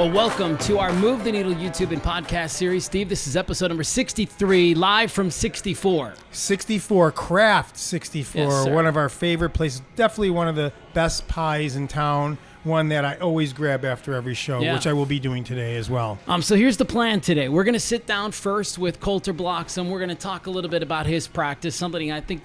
Well, welcome to our Move the Needle YouTube and podcast series. Steve, this is episode number 63, live from 64. 64, Craft 64, Yes, sir. one of our favorite places. Definitely one of the best pies in town. One that I always grab after every show, Yeah. which I will be doing today as well. So here's the plan today. We're going to sit down first with Colter Bloxom. We're going to talk a little bit about his practice, something I think,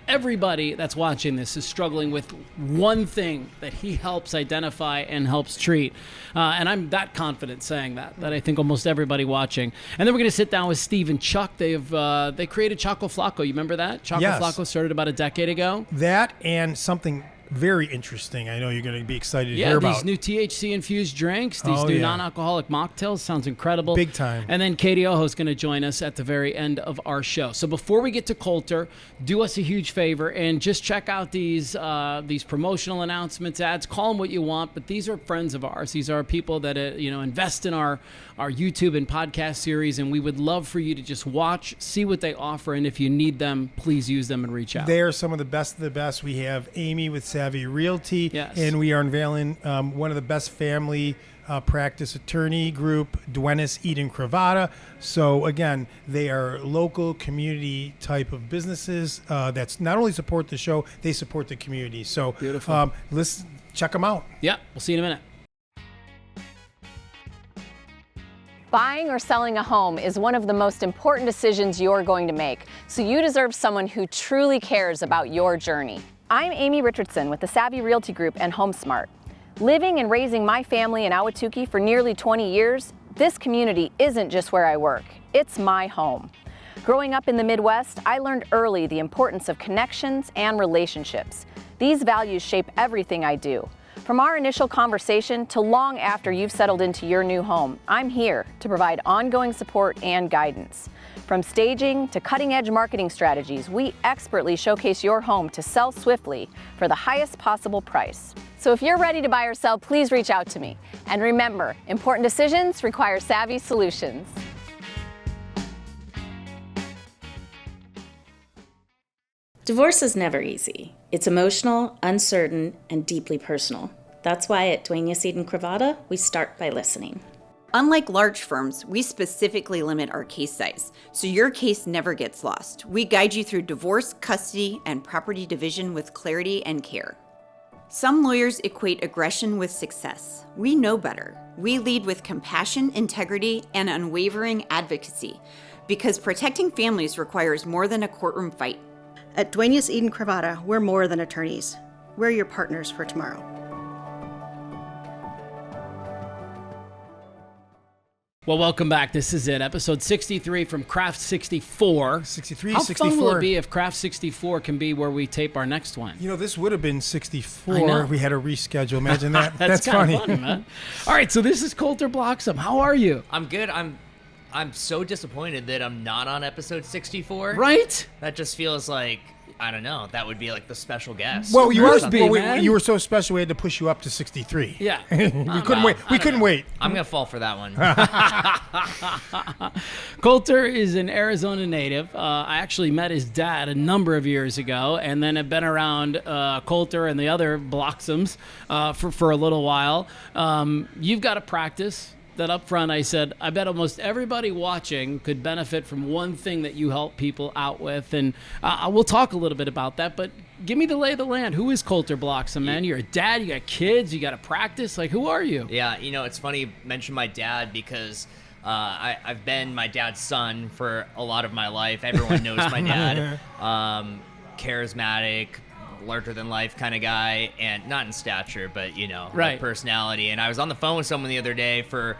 everybody that's watching this is struggling with one thing that he helps identify and helps treat. And I'm that confident saying that I think almost everybody watching. And then we're going to sit down with Steve and Chuck. They created Choco Flaco. You remember that? Choco Yes. Flaco started about a decade ago. That and something very interesting I know you're going to be excited to hear Yeah, about. these new THC-infused drinks, these new non-alcoholic mocktails. Sounds incredible. Big time. And then Katie Ojo is going to join us at the very end of our show. So before we get to Colter, do us a huge favor and just check out these promotional announcements, ads. Call them what you want, but these are friends of ours. These are people that invest in our YouTube and podcast series, and we would love for you to just watch, see what they offer, and if you need them, please use them and reach out. They are some of the best of the best. We have Amy with Savvy Realty, Yes. and we are unveiling one of the best family practice attorney group, Duenas Eden Cravata. So again, they are local community type of businesses that's not only support the show, they support the community. So Beautiful. Let's check them out. Yeah, we'll see you in a minute. Buying or selling a home is one of the most important decisions you're going to make, so you deserve someone who truly cares about your journey. I'm Amy Richardson with the Savvy Realty Group and HomeSmart. Living and raising my family in Ahwatukee for nearly 20 years, this community isn't just where I work, it's my home. Growing up in the Midwest, I learned early the importance of connections and relationships. These values shape everything I do. From our initial conversation to long after you've settled into your new home, I'm here to provide ongoing support and guidance. From staging to cutting-edge marketing strategies, we expertly showcase your home to sell swiftly for the highest possible price. So if you're ready to buy or sell, please reach out to me. And remember, important decisions require savvy solutions. Divorce is never easy. It's emotional, uncertain, and deeply personal. That's why at Duenas Eden Cravata, we start by listening. Unlike large firms, we specifically limit our case size, so your case never gets lost. We guide you through divorce, custody, and property division with clarity and care. Some lawyers equate aggression with success. We know better. We lead with compassion, integrity, and unwavering advocacy, because protecting families requires more than a courtroom fight. At Duenas Eden Cravata, we're more than attorneys. We're your partners for tomorrow. Well, welcome back. This is it, episode 63 from Craft 64. 63, How 64. fun will it be if Craft 64 can be where we tape our next one? This would have been I 64 know. if we had a reschedule. Imagine that. That's funny. kind of funny, man. All right, so this is Colter Bloxom. How are you? I'm good. I'm so disappointed that I'm not on episode 64. Right? That just feels like, I don't know, that would be like the special guest. Well, you or were something. man. you were so special. We had to push you up to 63. Yeah. we couldn't wait. We couldn't wait. I'm going to fall for that one. Colter is an Arizona native. I actually met his dad a number of years ago, and then have been around Colter and the other Bloxoms for a little while. You've got a practice that up front I said, I bet almost everybody watching could benefit from one thing that you help people out with. And we'll talk a little bit about that, but give me the lay of the land. Who is Colter Bloxom, man? You're a dad, you got kids, you got to practice. Like, who are you? Yeah, it's funny you mention my dad because I've been my dad's son for a lot of my life. Everyone knows my dad. Charismatic, larger than life kind of guy, and not in stature, but Right. like personality. And I was on the phone with someone the other day for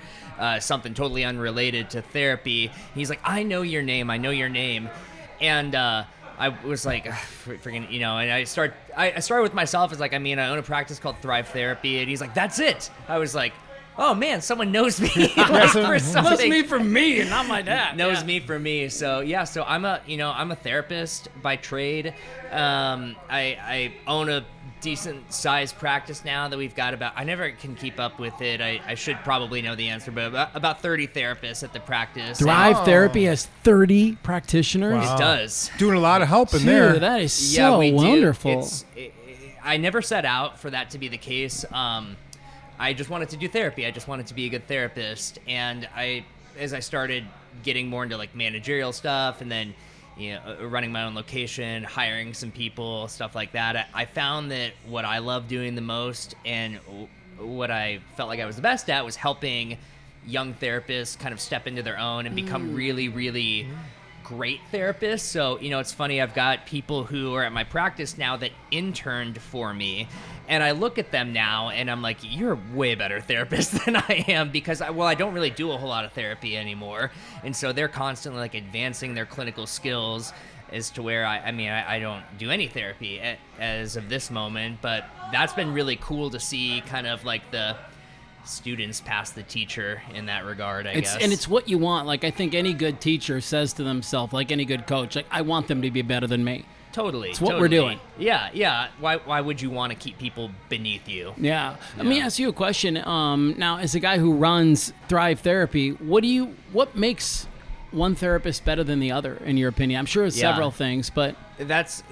something totally unrelated to therapy. He's like, I know your name, and I was like, freaking, and I started with myself as like, I own a practice called Thrive Therapy, and he's like, that's it. I was like, oh man, someone knows me like, for something. Knows me from me and not my dad. Knows me from me. So yeah, so I'm a therapist by trade. I own a decent sized practice now that we've got I never can keep up with it. I should probably know the answer, but about 30 therapists at the practice. Thrive Therapy has 30 practitioners. Wow. It does. Doing a lot of help in Dude, there. that is Yeah, so we do. wonderful. I never set out for that to be the case. I just wanted to do therapy. I just wanted to be a good therapist. And as I started getting more into like managerial stuff, and then running my own location, hiring some people, stuff like that, I found that what I love doing the most and what I felt like I was the best at was helping young therapists kind of step into their own and become really, really great therapists. So, it's funny, I've got people who are at my practice now that interned for me, and I look at them now and I'm like, you're a way better therapist than I am, because I don't really do a whole lot of therapy anymore. And so they're constantly like advancing their clinical skills, as to where I don't do any therapy as of this moment, but that's been really cool to see kind of like the students pass the teacher in that regard, I guess. And it's what you want. Like, I think any good teacher says to themselves, like any good coach, like, I want them to be better than me. Totally. It's what we're doing. Yeah. Why would you want to keep people beneath you? Yeah. Let me ask you a question. Now, as a guy who runs Thrive Therapy, what makes one therapist better than the other, in your opinion? I'm sure it's several things, but that's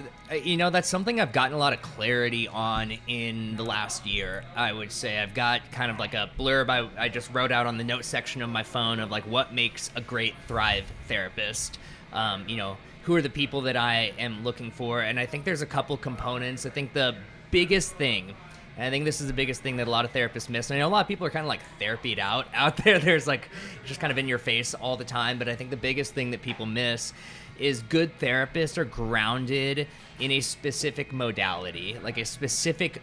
something I've gotten a lot of clarity on in the last year. I would say I've got kind of like a blurb I just wrote out on the notes section of my phone of like what makes a great Thrive therapist. Who are the people that I am looking for? And I think there's a couple components. I think the biggest thing, and I think this is the biggest thing that a lot of therapists miss. And I know a lot of people are kind of like therapied out there. There's like just kind of in your face all the time. But I think the biggest thing that people miss is good therapists are grounded in a specific modality, like a specific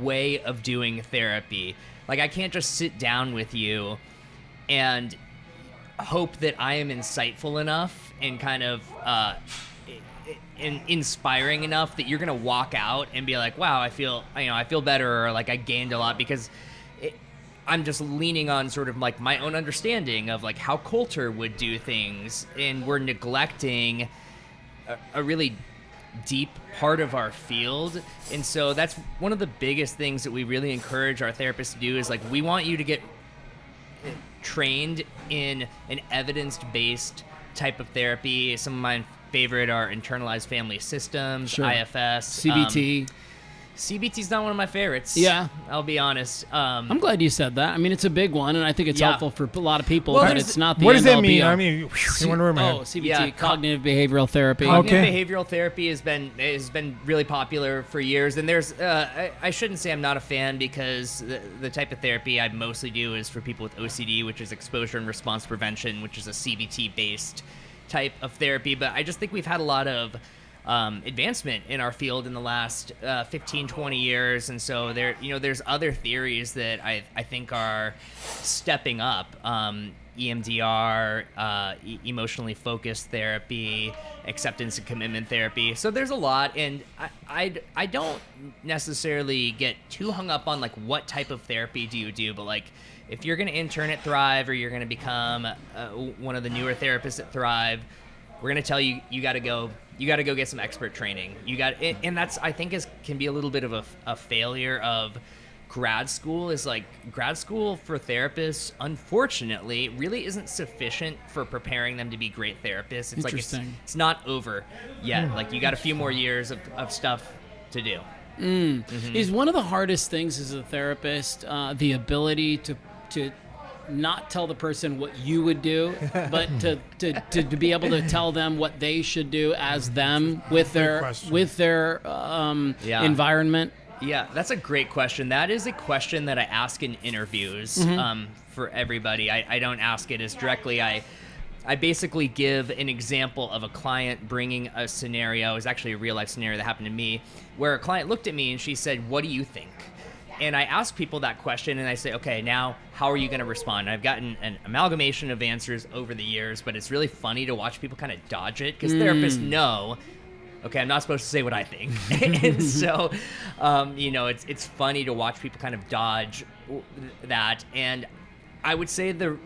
way of doing therapy. Like, I can't just sit down with you and hope that I am insightful enough and kind of inspiring enough that you're gonna walk out and be like, wow, I feel better, or like I gained a lot, because I'm just leaning on sort of like my own understanding of like how Colter would do things, and we're neglecting a really deep part of our field. And so that's one of the biggest things that we really encourage our therapists to do, is like, we want you to get trained in an evidence-based type of therapy. Some of my favorite are internalized family systems, IFS, CBT. CBT's not one of my favorites. Yeah. I'll be honest. I'm glad you said that. I mean, it's a big one, and I think it's helpful for a lot of people, Well, but it's not the What does that end-all, mean? be-all. I mean, you wonder where my head. CBT, Yeah, cognitive behavioral therapy. Cognitive Okay. behavioral therapy has been really popular for years, and there's I shouldn't say I'm not a fan, because the type of therapy I mostly do is for people with OCD, which is exposure and response prevention, which is a CBT based type of therapy. But I just think we've had a lot of advancement in our field in the last 15-20 years, and so there's other theories that I think are stepping up. EMDR, emotionally focused therapy, acceptance and commitment therapy. So there's a lot, and I don't necessarily get too hung up on like what type of therapy do you do, but like if you're going to intern at Thrive, or you're going to become one of the newer therapists at Thrive, we're going to tell you got to go get some expert training. And that's, I think, can be a little bit of a failure of grad school. Is like, grad school for therapists, unfortunately, really isn't sufficient for preparing them to be great therapists. It's like it's not over yet. Like, you got a few more years of stuff to do. Is one of the hardest things as a therapist the ability to not tell the person what you would do, but to be able to tell them what they should do as them with their environment? Yeah, that's a great question. That is a question that I ask in interviews for everybody. I don't ask it as directly. I basically give an example of a client bringing a scenario. It was actually a real life scenario that happened to me, where a client looked at me and she said, "What do you think?" And I ask people that question, and I say, okay, now how are you going to respond? I've gotten an amalgamation of answers over the years, but it's really funny to watch people kind of dodge it, because therapists know, okay, I'm not supposed to say what I think. And so, it's funny to watch people kind of dodge that. And I would say the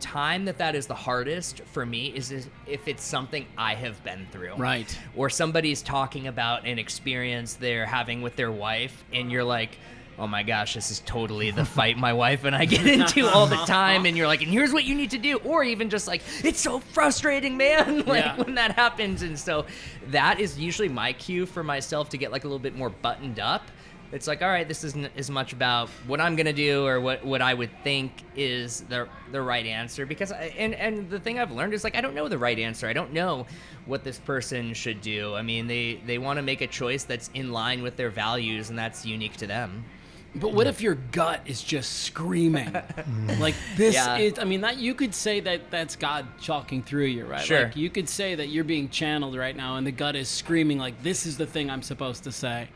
time that is the hardest for me is if it's something I have been through. Right. Or somebody's talking about an experience they're having with their wife, and you're like, oh my gosh, this is totally the fight my wife and I get into all the time. And you're like, and here's what you need to do. Or even just like, it's so frustrating, man, when that happens. And so that is usually my cue for myself to get like a little bit more buttoned up, It's like, all right, this isn't as much about what I'm gonna do or what I would think is the right answer, because and the thing I've learned is, like, I don't know the right answer. I don't know what this person should do. I mean, they want to make a choice that's in line with their values, and that's unique to them. But what if your gut is just screaming? Like, this is, I mean, that you could say that's God talking through you, right? Sure. Like, you could say that you're being channeled right now and the gut is screaming like, this is the thing I'm supposed to say.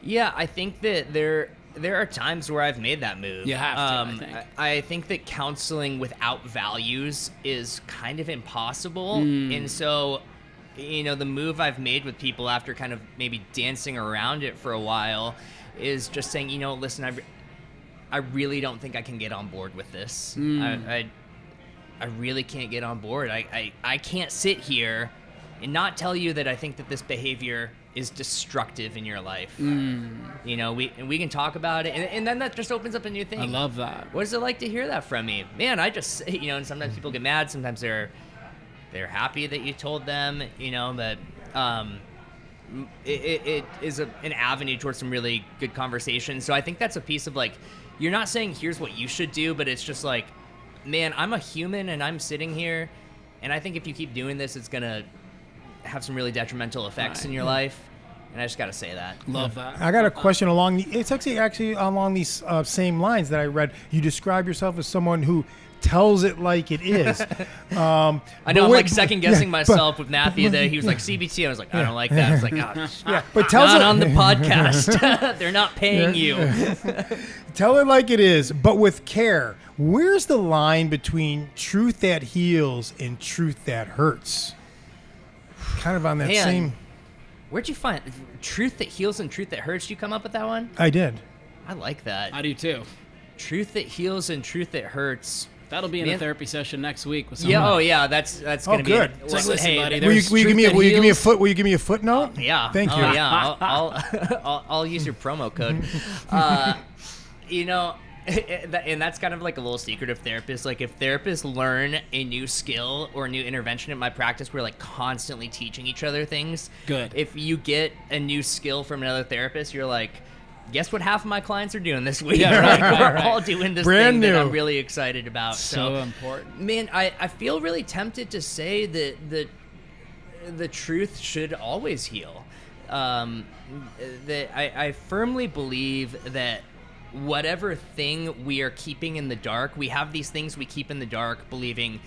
Yeah, I think that there are times where I've made that move. You have to, I think that counseling without values is kind of impossible. And so, you know, the move I've made with people after kind of maybe dancing around it for a while is just saying, you know, listen, I really don't think I can get on board with this. I really can't get on board. I can't sit here and not tell you that I think that this behavior is destructive in your life. You know, we can talk about it, and then that just opens up a new thing. I love that. What is it like to hear that from me? Man, I just, you know, and sometimes people get mad, sometimes they're happy that you told them, you know, but it is an avenue towards some really good conversation. So I think that's a piece of, like, you're not saying here's what you should do, but it's just like, man, I'm a human and I'm sitting here, and I think if you keep doing this, it's gonna have some really detrimental effects in your life, and I just got to say that. Love that. I got a question it's actually along these same lines that I read. You describe yourself as someone who tells it like it is. I know, I'm like second guessing myself with Mathew that he was like CBT. I was like, I don't like that. I was like, oh, but tells not it on the podcast. They're not paying you. Tell it like it is, but with care. Where's the line between truth that heals and truth that hurts? Kind of on that same. Where'd you find truth that heals and truth that hurts? You come up with that one? I did. I like that. I do too. Truth that heals and truth that hurts. That'll be in a therapy session next week with someone. Yeah. Oh yeah. That's gonna be good. Just listen, buddy. Will you give me a footnote? Yeah. Thank you. Oh, yeah. I'll use your promo code. You know. And that's kind of like a little secret of therapists. Like, if therapists learn a new skill or a new intervention in my practice, we're like constantly teaching each other things. Good. If you get a new skill from another therapist, you're like, guess what half of my clients are doing this week? Yeah, right, we're all doing this Brand thing new. that I'm really excited about. So important. Man, I feel really tempted to say that the truth should always heal. That I firmly believe that whatever thing we are keeping in the dark, we have these things we keep in the dark believing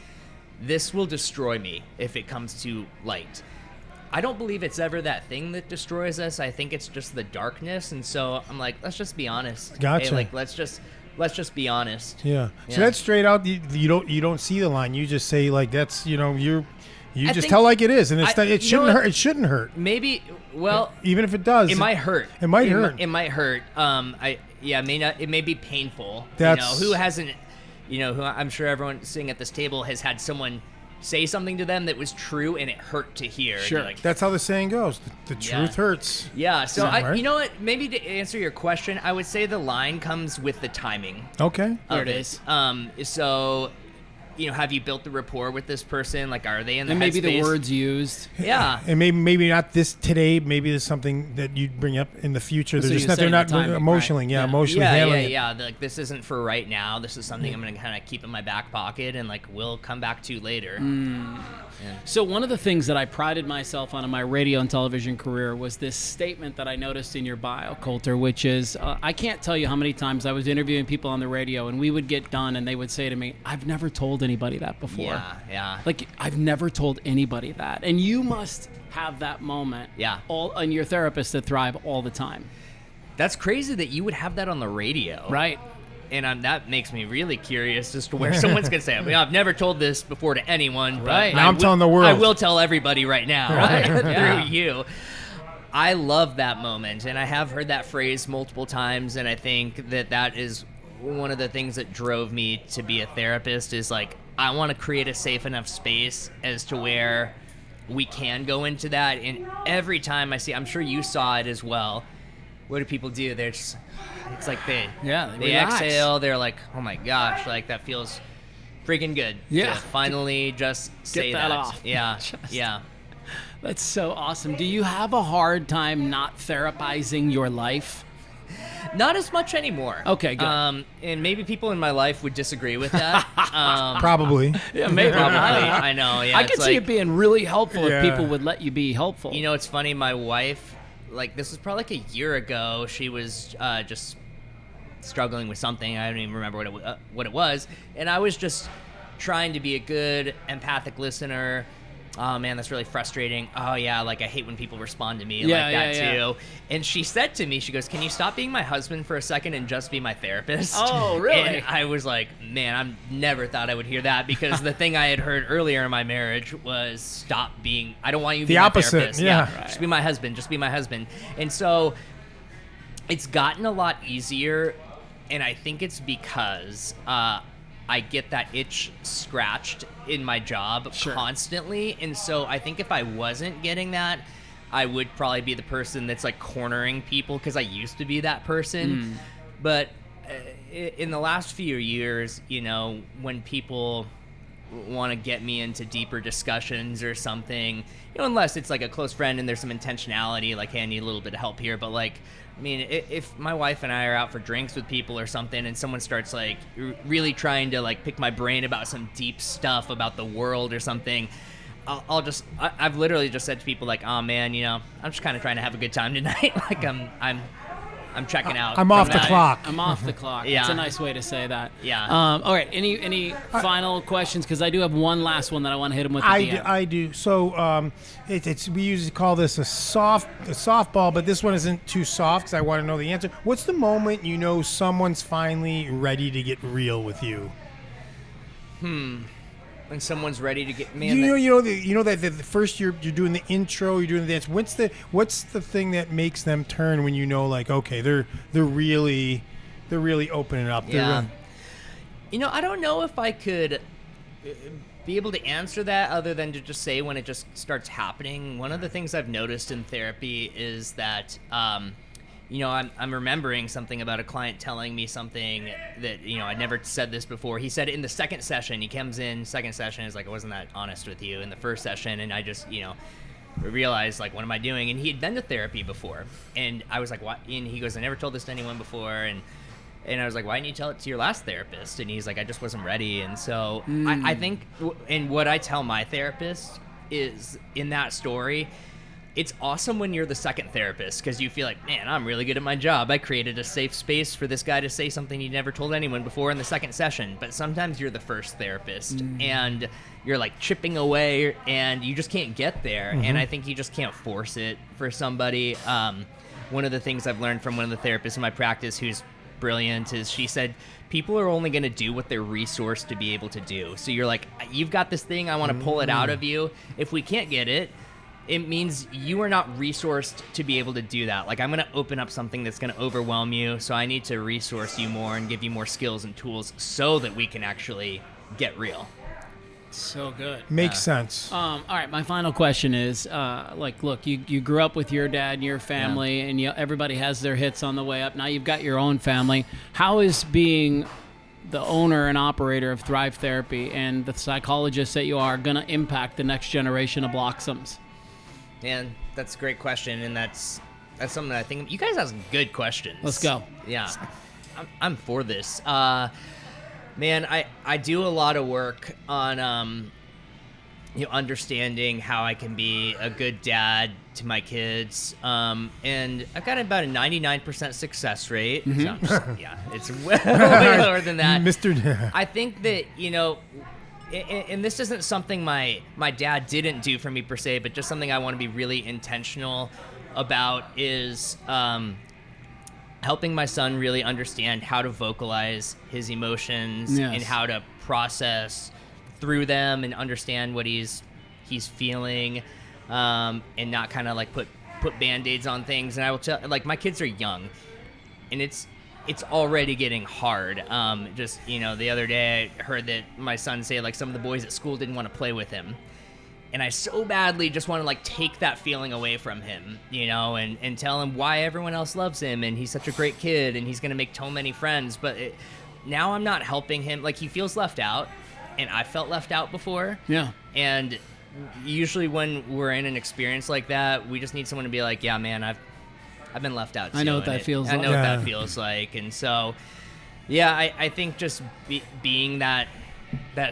this will destroy me if it comes to light. I don't believe it's ever that thing that destroys us. I think it's just the darkness. And so I'm like, let's just be honest. Gotcha. Hey, like, let's just be honest. Yeah. So that's straight out. You don't see the line. You just say, like, that's, you know, you just tell like it is, and it shouldn't hurt. It shouldn't hurt. Maybe. Well, even if it does, it might hurt. It might hurt. It might hurt. It may not. It may be painful. That's, who hasn't. Who I'm sure everyone sitting at this table has had someone say something to them that was true and it hurt to hear. Sure. Like, that's how the saying goes. The truth hurts. Yeah. So right? You know what? Maybe to answer your question, I would say the line comes with the timing. Okay. There it is. So, have you built the rapport with this person? Like, are they in the and maybe headspace? the words used. Yeah. And maybe not this today. Maybe there's something that you bring up in the future. So They're not emotionally, right? emotionally handling it. Like, this isn't for right now. This is something I'm going to kind of keep in my back pocket and, like, we'll come back to later. Yeah. So one of the things that I prided myself on in my radio and television career was this statement that I noticed in your bio, Colter, which is, I can't tell you how many times I was interviewing people on the radio and we would get done and they would say to me, I've never told anybody that before. Yeah. Like, I've never told anybody that. And you must have that moment. Yeah. And your therapists that thrive all the time. That's crazy that you would have that on the radio. Right. And that makes me really curious as to where someone's going to say, I've never told this before to anyone. Right. But now I'm telling the world. I will tell everybody right now. Right. Through you. I love that moment. And I have heard that phrase multiple times. And I think that is one of the things that drove me to be a therapist is, like, I want to create a safe enough space as to where we can go into that. And every time I see, I'm sure you saw it as well. What do people do? They're just, it's like they relax. exhale. They're like, oh my gosh, like that feels freaking good. Yeah. To finally just say that off. Yeah. Yeah. That's so awesome. Do you have a hard time not therapizing your life? Not as much anymore. Okay, good. And maybe people in my life would disagree with that. Probably. Yeah, maybe. Probably. I know. Yeah, I could see it being really helpful if people would let you be helpful. You know, it's funny. My wife, like, this was probably like a year ago. She was just struggling with something. I don't even remember what it was. And I was just trying to be a good empathic listener. Oh man, that's really frustrating. Oh yeah, like I hate when people respond to me like that too. And she said to me, she goes, "Can you stop being my husband for a second and just be my therapist?" Oh, really? And I was like, man, I never thought I would hear that, because the thing I had heard earlier in my marriage was stop being. I don't want you to be my therapist. Yeah. Right. Just be my husband. Just be my husband. And so it's gotten a lot easier, and I think it's because I get that itch scratched in my job constantly. And so I think if I wasn't getting that, I would probably be the person that's like cornering people, because I used to be that person. But in the last few years, you know, when people want to get me into deeper discussions or something, you know, unless it's like a close friend and there's some intentionality, like, hey, I need a little bit of help here. But like, I mean, if my wife and I are out for drinks with people or something, and someone starts like really trying to like pick my brain about some deep stuff about the world or something, I've literally just said to people like, oh man, you know, I'm just kind of trying to have a good time tonight. Like I'm checking out. I'm off the clock. I'm off the clock. Yeah. It's a nice way to say that. Yeah. All right. Any final questions? Because I do have one last one that I want to hit him with. At the end. I do. So it's we usually call this a softball, but this one isn't too soft because I want to know the answer. What's the moment you know someone's finally ready to get real with you? When someone's ready to get me. You know that the first you're doing the intro, you're doing the dance. What's the thing that makes them turn when you know, like, okay, they're really opening up. Yeah. You know, I don't know if I could be able to answer that other than to just say when it just starts happening. One of the things I've noticed in therapy is that, you know, I'm remembering something about a client telling me something that, you know, I'd never said this before. He said it in the second session. He comes in, second session, is like, I wasn't that honest with you in the first session. And I just, you know, realized, like, what am I doing? And he had been to therapy before. And I was like, what? And he goes, I never told this to anyone before. And I was like, why didn't you tell it to your last therapist? And he's like, I just wasn't ready. And so I think, and what I tell my therapist is, in that story, it's awesome when you're the second therapist, because you feel like, man, I'm really good at my job. I created a safe space for this guy to say something he never told anyone before in the second session. But sometimes you're the first therapist and you're like chipping away and you just can't get there. And I think you just can't force it for somebody. One of the things I've learned from one of the therapists in my practice who's brilliant is, she said, people are only going to do what they're resourced to be able to do. So you're like, you've got this thing, I want to pull it out of you. If we can't get it, it means you are not resourced to be able to do that. Like, I'm going to open up something that's going to overwhelm you, so I need to resource you more and give you more skills and tools so that we can actually get real. So good. Makes sense. All right, my final question is, like, look, you grew up with your dad and your family, and everybody has their hits on the way up. Now you've got your own family. How is being the owner and operator of Thrive Therapy and the psychologist that you are going to impact the next generation of Bloxoms? Man, that's a great question, and that's something that I think you guys have some good questions. Let's go. Yeah, I'm for this. Man, I do a lot of work on you know, understanding how I can be a good dad to my kids, and I've got about a 99% success rate. So I'm just, yeah, it's way lower than that. Mr. I think that, you know, and this isn't something my dad didn't do for me per se, but just something I want to be really intentional about is helping my son really understand how to vocalize his emotions and how to process through them and understand what he's feeling, and not kind of like put Band-Aids on things. And I will tell, like, my kids are young, and it's already getting hard. Just, you know, the other day I heard that my son say, like, some of the boys at school didn't want to play with him. And I so badly just want to, like, take that feeling away from him, you know, and tell him why everyone else loves him and he's such a great kid and he's going to make so many friends. But now I'm not helping him. Like, he feels left out, and I felt left out before. Yeah. And usually when we're in an experience like that, we just need someone to be like, yeah, man, I've been left out too. I know what and that feels I like. know what Yeah. that feels like. And so, yeah, I think just being that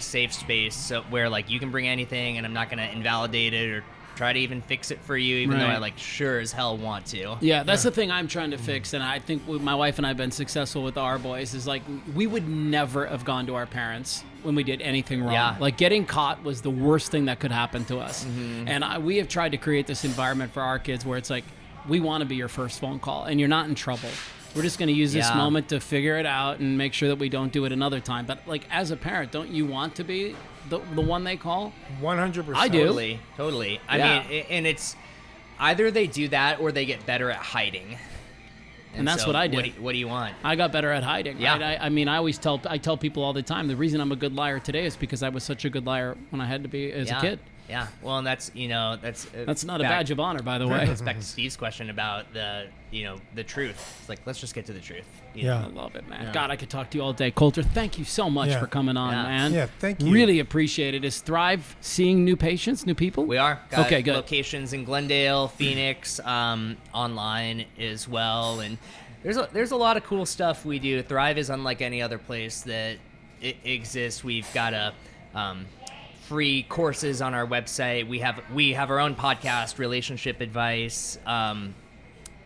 safe space where like you can bring anything and I'm not going to invalidate it or try to even fix it for you, even though Right. I like sure as hell want to. Yeah, that's the thing I'm trying to fix, and I think my wife and I have been successful with our boys. Is like we would never have gone to our parents when we did anything wrong. Yeah. Like getting caught was the worst thing that could happen to us, Mm-hmm. and we have tried to create this environment for our kids where it's like we want to be your first phone call, and you're not in trouble. We're just going to use this Yeah. moment to figure it out and make sure that we don't do it another time. But like as a parent, don't you want to be the one they call? 100%. I do. Totally. I Yeah. mean, and it's either they do that or they get better at hiding. And that's what I did. What do you want? I got better at hiding. Yeah. Right? I mean, I tell people all the time, the reason I'm a good liar today is because I was such a good liar when I had to be as a kid. Yeah. Well, and that's That's not a badge of honor, by the way. It's back to Steve's question about the truth. It's like, let's just get to the truth. you Yeah. know? I love it, man. God, I could talk to you all day. Colter, thank you so much Yeah. for coming on, Yeah. man. Yeah, thank you. Really appreciate it. Is Thrive seeing new patients, new people? We are. Got Okay, good. locations in Glendale, Phoenix, online as well, and there's a lot of cool stuff we do. Thrive is unlike any other place that it exists. We've got a free courses on our website. We have our own podcast, Relationship Advice.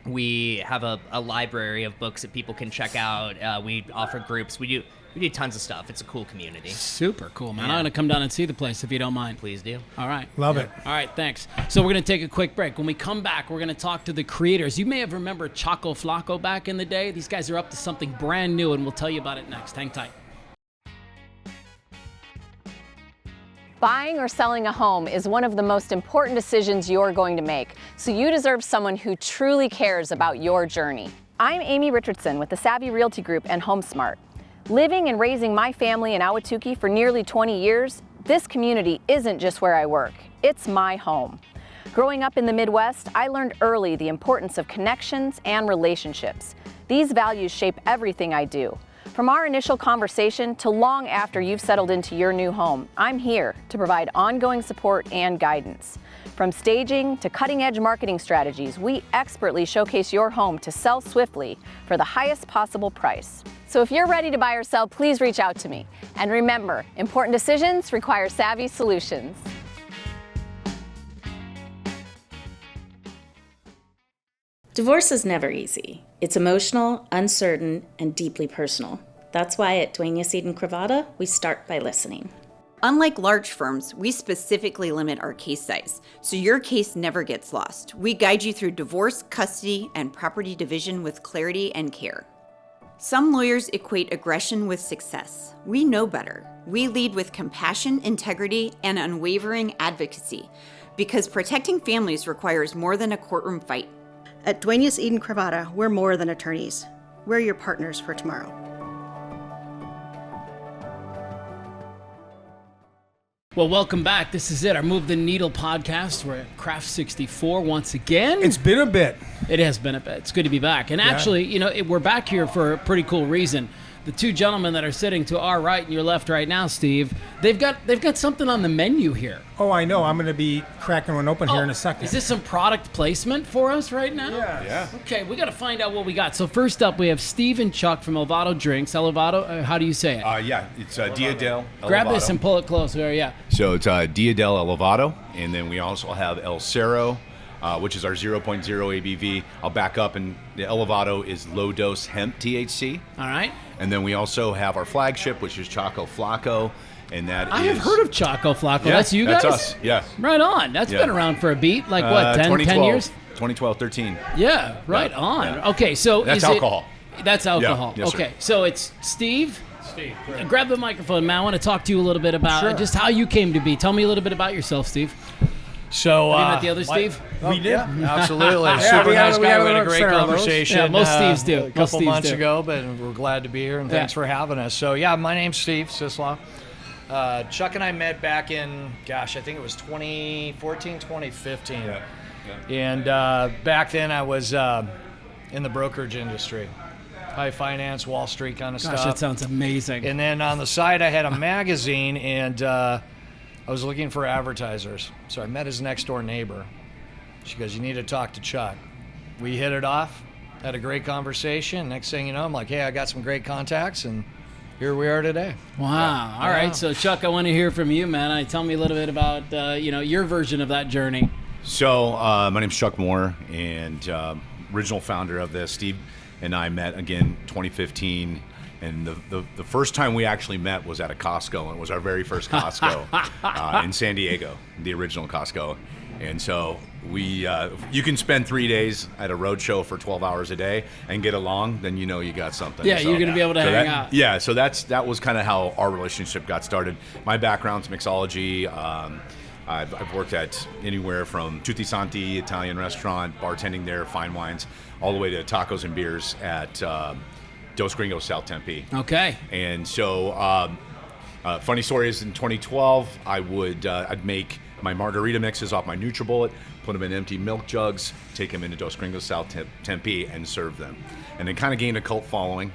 We have a library of books that people can check out. We offer groups. We do tons of stuff. It's a cool community. Super cool, man. Yeah. I'm going to come down and see the place if you don't mind. Please do. All right. Love it. All right, thanks. So we're going to take a quick break. When we come back, we're going to talk to the creators. You may have remembered Choco Flaco back in the day. These guys are up to something brand new, and we'll tell you about it next. Hang tight. Buying or selling a home is one of the most important decisions you're going to make, so you deserve someone who truly cares about your journey. I'm Amy Richardson with the Savvy Realty Group and HomeSmart. Living and raising my family in Ahwatukee for nearly 20 years, this community isn't just where I work, it's my home. Growing up in the Midwest, I learned early the importance of connections and relationships. These values shape everything I do. From our initial conversation to long after you've settled into your new home, I'm here to provide ongoing support and guidance. From staging to cutting-edge marketing strategies, we expertly showcase your home to sell swiftly for the highest possible price. So if you're ready to buy or sell, please reach out to me. And remember, important decisions require savvy solutions. Divorce is never easy. It's emotional, uncertain, and deeply personal. That's why at Dueña Seed and Cravata, we start by listening. Unlike large firms, we specifically limit our case size, so your case never gets lost. We guide you through divorce, custody, and property division with clarity and care. Some lawyers equate aggression with success. We know better. We lead with compassion, integrity, and unwavering advocacy, because protecting families requires more than a courtroom fight. At Dueña Seed and Cravata, we're more than attorneys. We're your partners for tomorrow. Well, welcome back. This is it, our Move the Needle podcast. We're at Craft 64 once again. It's been a bit. It has been a bit. It's good to be back. And actually, we're back here for a pretty cool reason. The two gentlemen that are sitting to our right and your left right now, Steve, they've got something on the menu here. Oh, I know. I'm going to be cracking one open here in a second. Is this some product placement for us right now? Yeah. Okay, we got to find out what we got. So first up, we have Steve and Chuck from Elovado Drinks. Elovado, how do you say it? Yeah, it's Dia del Elovado. Grab this and pull it closer. Yeah. So it's Dia del Elovado, and then we also have El Cerro, which is our 0.0 ABV. I'll back up, and the Elovado is low-dose hemp THC. All right. And then we also have our flagship, which is Choco Flaco, and that I is... have heard of Choco Flaco. Yeah, That's you guys? That's us, yeah. Right on. That's Yeah. been around for a beat. Like what, 10 years? 2012, 13. Yeah, right Yeah, on. yeah. Okay, so That's is alcohol. That's alcohol. Yes, sir. Okay, so it's Steve. Grab the microphone, man. I want to talk to you a little bit about just how you came to be. Tell me a little bit about yourself, Steve. So, Have you met the other Steve? We did. Absolutely. Super nice guy. We had a great conversation. Yeah, most Steves do. A Most couple Steves months do. ago, but we're glad to be here, and thanks for having us. So, yeah, my name's Steve Cislaw. Chuck and I met back in, I think it was 2014, 2015. Yeah. And back then I was in the brokerage industry. High finance, Wall Street kind of Gosh, stuff. that sounds amazing. And then on the side, I had a magazine, and I was looking for advertisers. So I met his next door neighbor. She goes, "You need to talk to Chuck." We hit it off. had a great conversation. Next thing you know, I'm like, hey, I got some great contacts, and here we are today. Wow. All right. So, Chuck, I want to hear from you, man. Tell me a little bit about, your version of that journey. So my name's Chuck Moore, and original founder of this. Steve and I met again 2015, and the first time we actually met was at a Costco, and it was our very first Costco in San Diego, the original Costco. And so you can spend 3 days at a road show for 12 hours a day and get along, then you know you got something. Yeah, so, you're going to be able to hang out. Yeah, so that was kind of how our relationship got started. My background's mixology. I've worked at anywhere from Tutti Santi, Italian restaurant, bartending there, fine wines, all the way to tacos and beers at Dos Gringos, South Tempe. Okay. And so, funny story is in 2012, I'd make my margarita mixes off my NutriBullet, put them in empty milk jugs, take them into Dos Gringos, South Tempe, and serve them. And then kind of gained a cult following.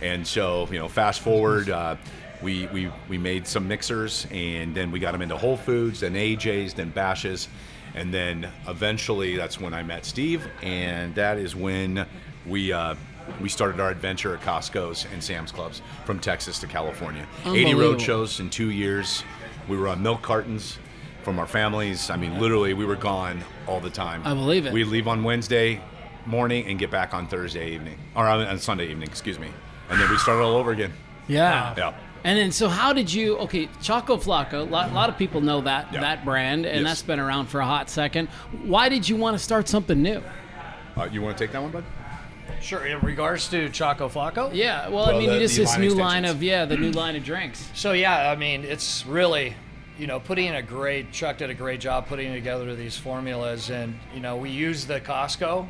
And so, fast forward, we made some mixers, and then we got them into Whole Foods, then AJ's, then Bash's. And then eventually that's when I met Steve, and that is when we started our adventure at Costco's and Sam's Clubs from Texas to California. 80 road shows in 2 years. We were on milk cartons from our families. I mean, literally, we were gone all the time. I believe it. We'd leave on Wednesday morning and get back on Thursday evening, or on Sunday evening, excuse me. And then we started all over again. Yeah. Yeah. And then, so how did you? Okay, Choco Flaco. A lot of people know that brand, and that's been around for a hot second. Why did you want to start something new? You want to take that one, bud? Sure. In regards to Choco Flaco? Yeah. Well, I mean, the this line new extensions. line of the new line of drinks. So yeah, I mean, it's really, Chuck did a great job putting together these formulas, and we use the Costco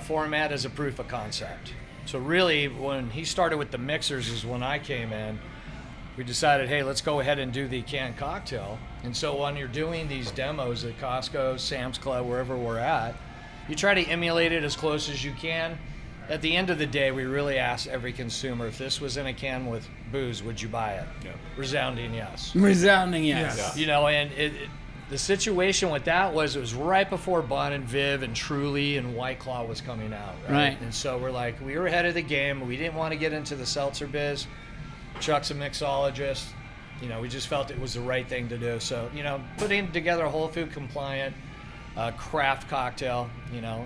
format as a proof of concept. So really, when he started with the mixers is when I came in. We decided, hey, let's go ahead and do the canned cocktail. And so when you're doing these demos at Costco, Sam's Club, wherever we're at, you try to emulate it as close as you can. At the end of the day, we really ask every consumer, if this was in a can with booze, would you buy it? Yeah. Resounding yes. Resounding yes. Yeah. And the situation with that was it was right before Bon and Viv and Truly and White Claw was coming out. Right. And so we're like, we were ahead of the game. We didn't want to get into the seltzer biz. Chuck's a mixologist. We just felt it was the right thing to do. So, putting together a whole food compliant craft cocktail,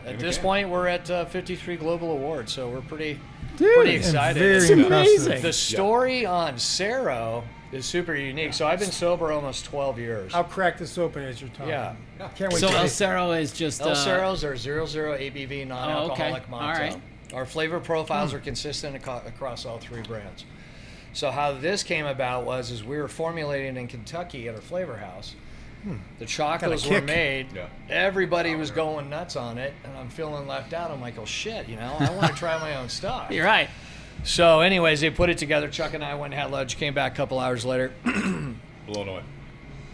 at this point we're at 53 global awards. So we're pretty excited. It's amazing. The story on Cero is super unique. So I've been sober almost 12 years. I'll crack this open as you're talking. Yeah. Can't wait So to El taste it. Cero is just El Cero's are 00 ABV non-alcoholic okay. mocktail. All right. Our flavor profiles are consistent across all three brands. So how this came about was we were formulating in Kentucky at our flavor house. The chocolates were made. Yeah. Everybody was going nuts on it, and I'm feeling left out. I'm like, oh shit, I want to try my own stuff. You're right. So anyways, they put it together. Chuck and I went and had lunch, came back a couple hours later. Blown away.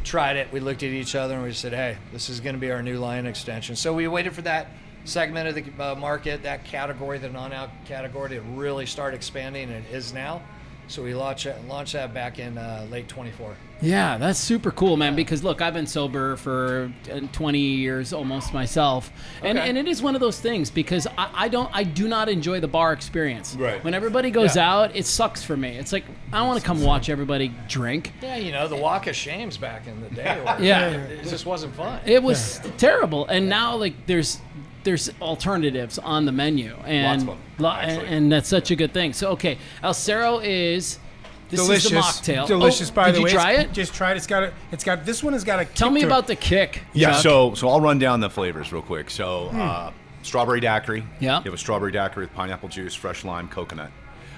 Tried it. We looked at each other and we said, hey, this is going to be our new line extension. So we waited for that segment of the market, that category, the non-alc category, to really start expanding, and it is now. So we launched that back in late 24. Yeah, that's super cool, man, because look, I've been sober for 20 years almost myself. And it is one of those things because I do not enjoy the bar experience. Right. When everybody goes out, it sucks for me. It's like I want to come watch everybody drink. Yeah, the walk of shames back in the day. It just wasn't fun. It was terrible. And now like there's alternatives on the menu, and Lots of them, and that's such a good thing. So okay, El Cero is delicious. Is the mocktail. Delicious, by the way. Did you try it? Just tried it. It's got this one has got a kick Tell me to it. about the kick. Yeah, Chuck. so I'll run down the flavors real quick. So strawberry daiquiri. Yeah. You have a strawberry daiquiri with pineapple juice, fresh lime, coconut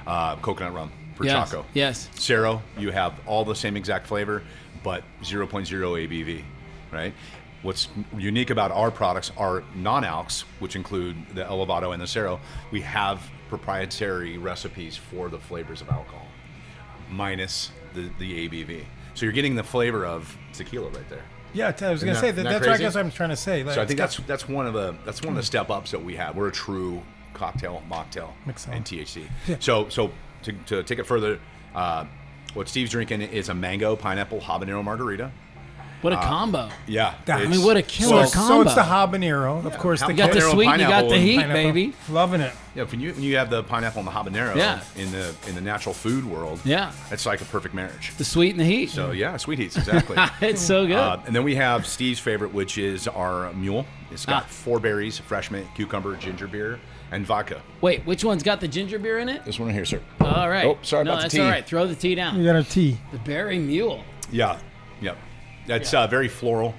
rum for Yes. Choco. Yes. Cero, you have all the same exact flavor, but 0.0 ABV, right? What's unique about our products are non-alcs, which include the Elovado and the Cero. We have proprietary recipes for the flavors of alcohol, minus the ABV. So you're getting the flavor of tequila right there. Yeah, I was going to say Isn't that that's what I crazy? guess I'm trying to say. Like, So I think that's one of the step ups that we have. We're a true cocktail, mocktail, Mixol. and THC. So to take it further, what Steve's drinking is a mango, pineapple, habanero margarita. What a combo. Yeah. I mean, what a killer So combo. it's the habanero, of course. You The got the Habanero, sweet, you got pineapple, the and heat, pineapple. baby. Loving it. Yeah, when you have the pineapple and the habanero Yeah. in the natural food world, Yeah. it's like a perfect marriage. The sweet and the heat. So yeah, sweet heats, exactly. It's so good. And then we have Steve's favorite, which is our mule. It's got Ah. 4 berries, fresh mint, cucumber, ginger beer, and vodka. Wait, which one's got the ginger beer in it? This one right here, sir. All right. Oh, sorry no, about the that's tea. all right. Throw the tea down. You got a tea. The berry mule. Yeah, yep. That's very floral.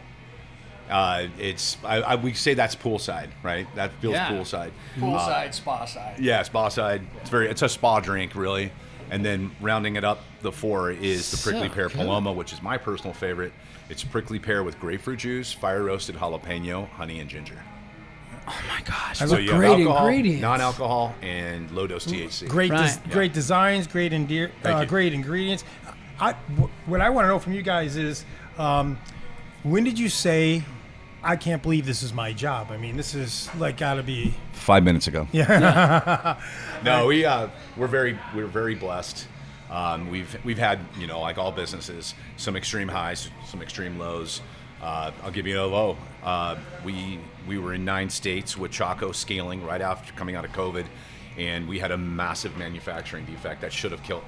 We say that's poolside, right? That feels Yeah. poolside. Poolside, spa side. Yeah, spa side. It's a spa drink, really. And then rounding it up, the 4 is the prickly So pear good. paloma, which is my personal favorite. It's prickly pear with grapefruit juice, fire roasted jalapeno, honey, and ginger. Oh my gosh. So What you have great alcohol, ingredients. non-alcohol, and low dose THC. Great, Right. great designs, great Thank you. great ingredients. What I want to know from you guys is, when did you say, "I can't believe this is my job"? I mean, this is like got to be. 5 minutes ago. Yeah. No, we're very blessed. We've had, like all businesses, some extreme highs, some extreme lows. I'll give you a low. We were in 9 states with Chaco scaling right after coming out of COVID, and we had a massive manufacturing defect that should have killed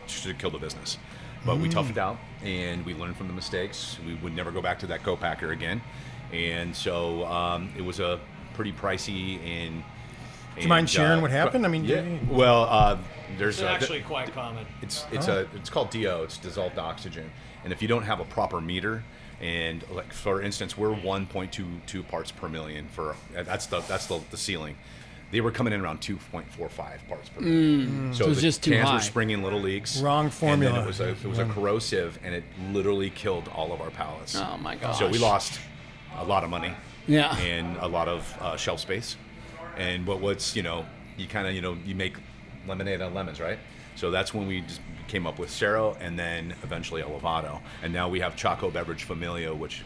the business. But we toughed it out, and we learned from the mistakes. We would never go back to that co-packer again, and so it was a pretty pricey and. Do you mind sharing what happened? I mean, yeah. Well, there's It's actually quite common. it's called DO. It's dissolved oxygen, and if you don't have a proper meter, and like for instance, we're 1.22 parts per million for that's the ceiling. They were coming in around 2.45 parts per million. So it's the just too cans high. were springing little leaks. Wrong formula. And then it was a corrosive, and it literally killed all of our pallets. Oh my gosh. So we lost a lot of money. Yeah. And a lot of shelf space. And what's you kind of you make lemonade out of lemons, right? So that's when we just came up with Cerro, and then eventually Elovado, and now we have Chaco Beverage Familia, which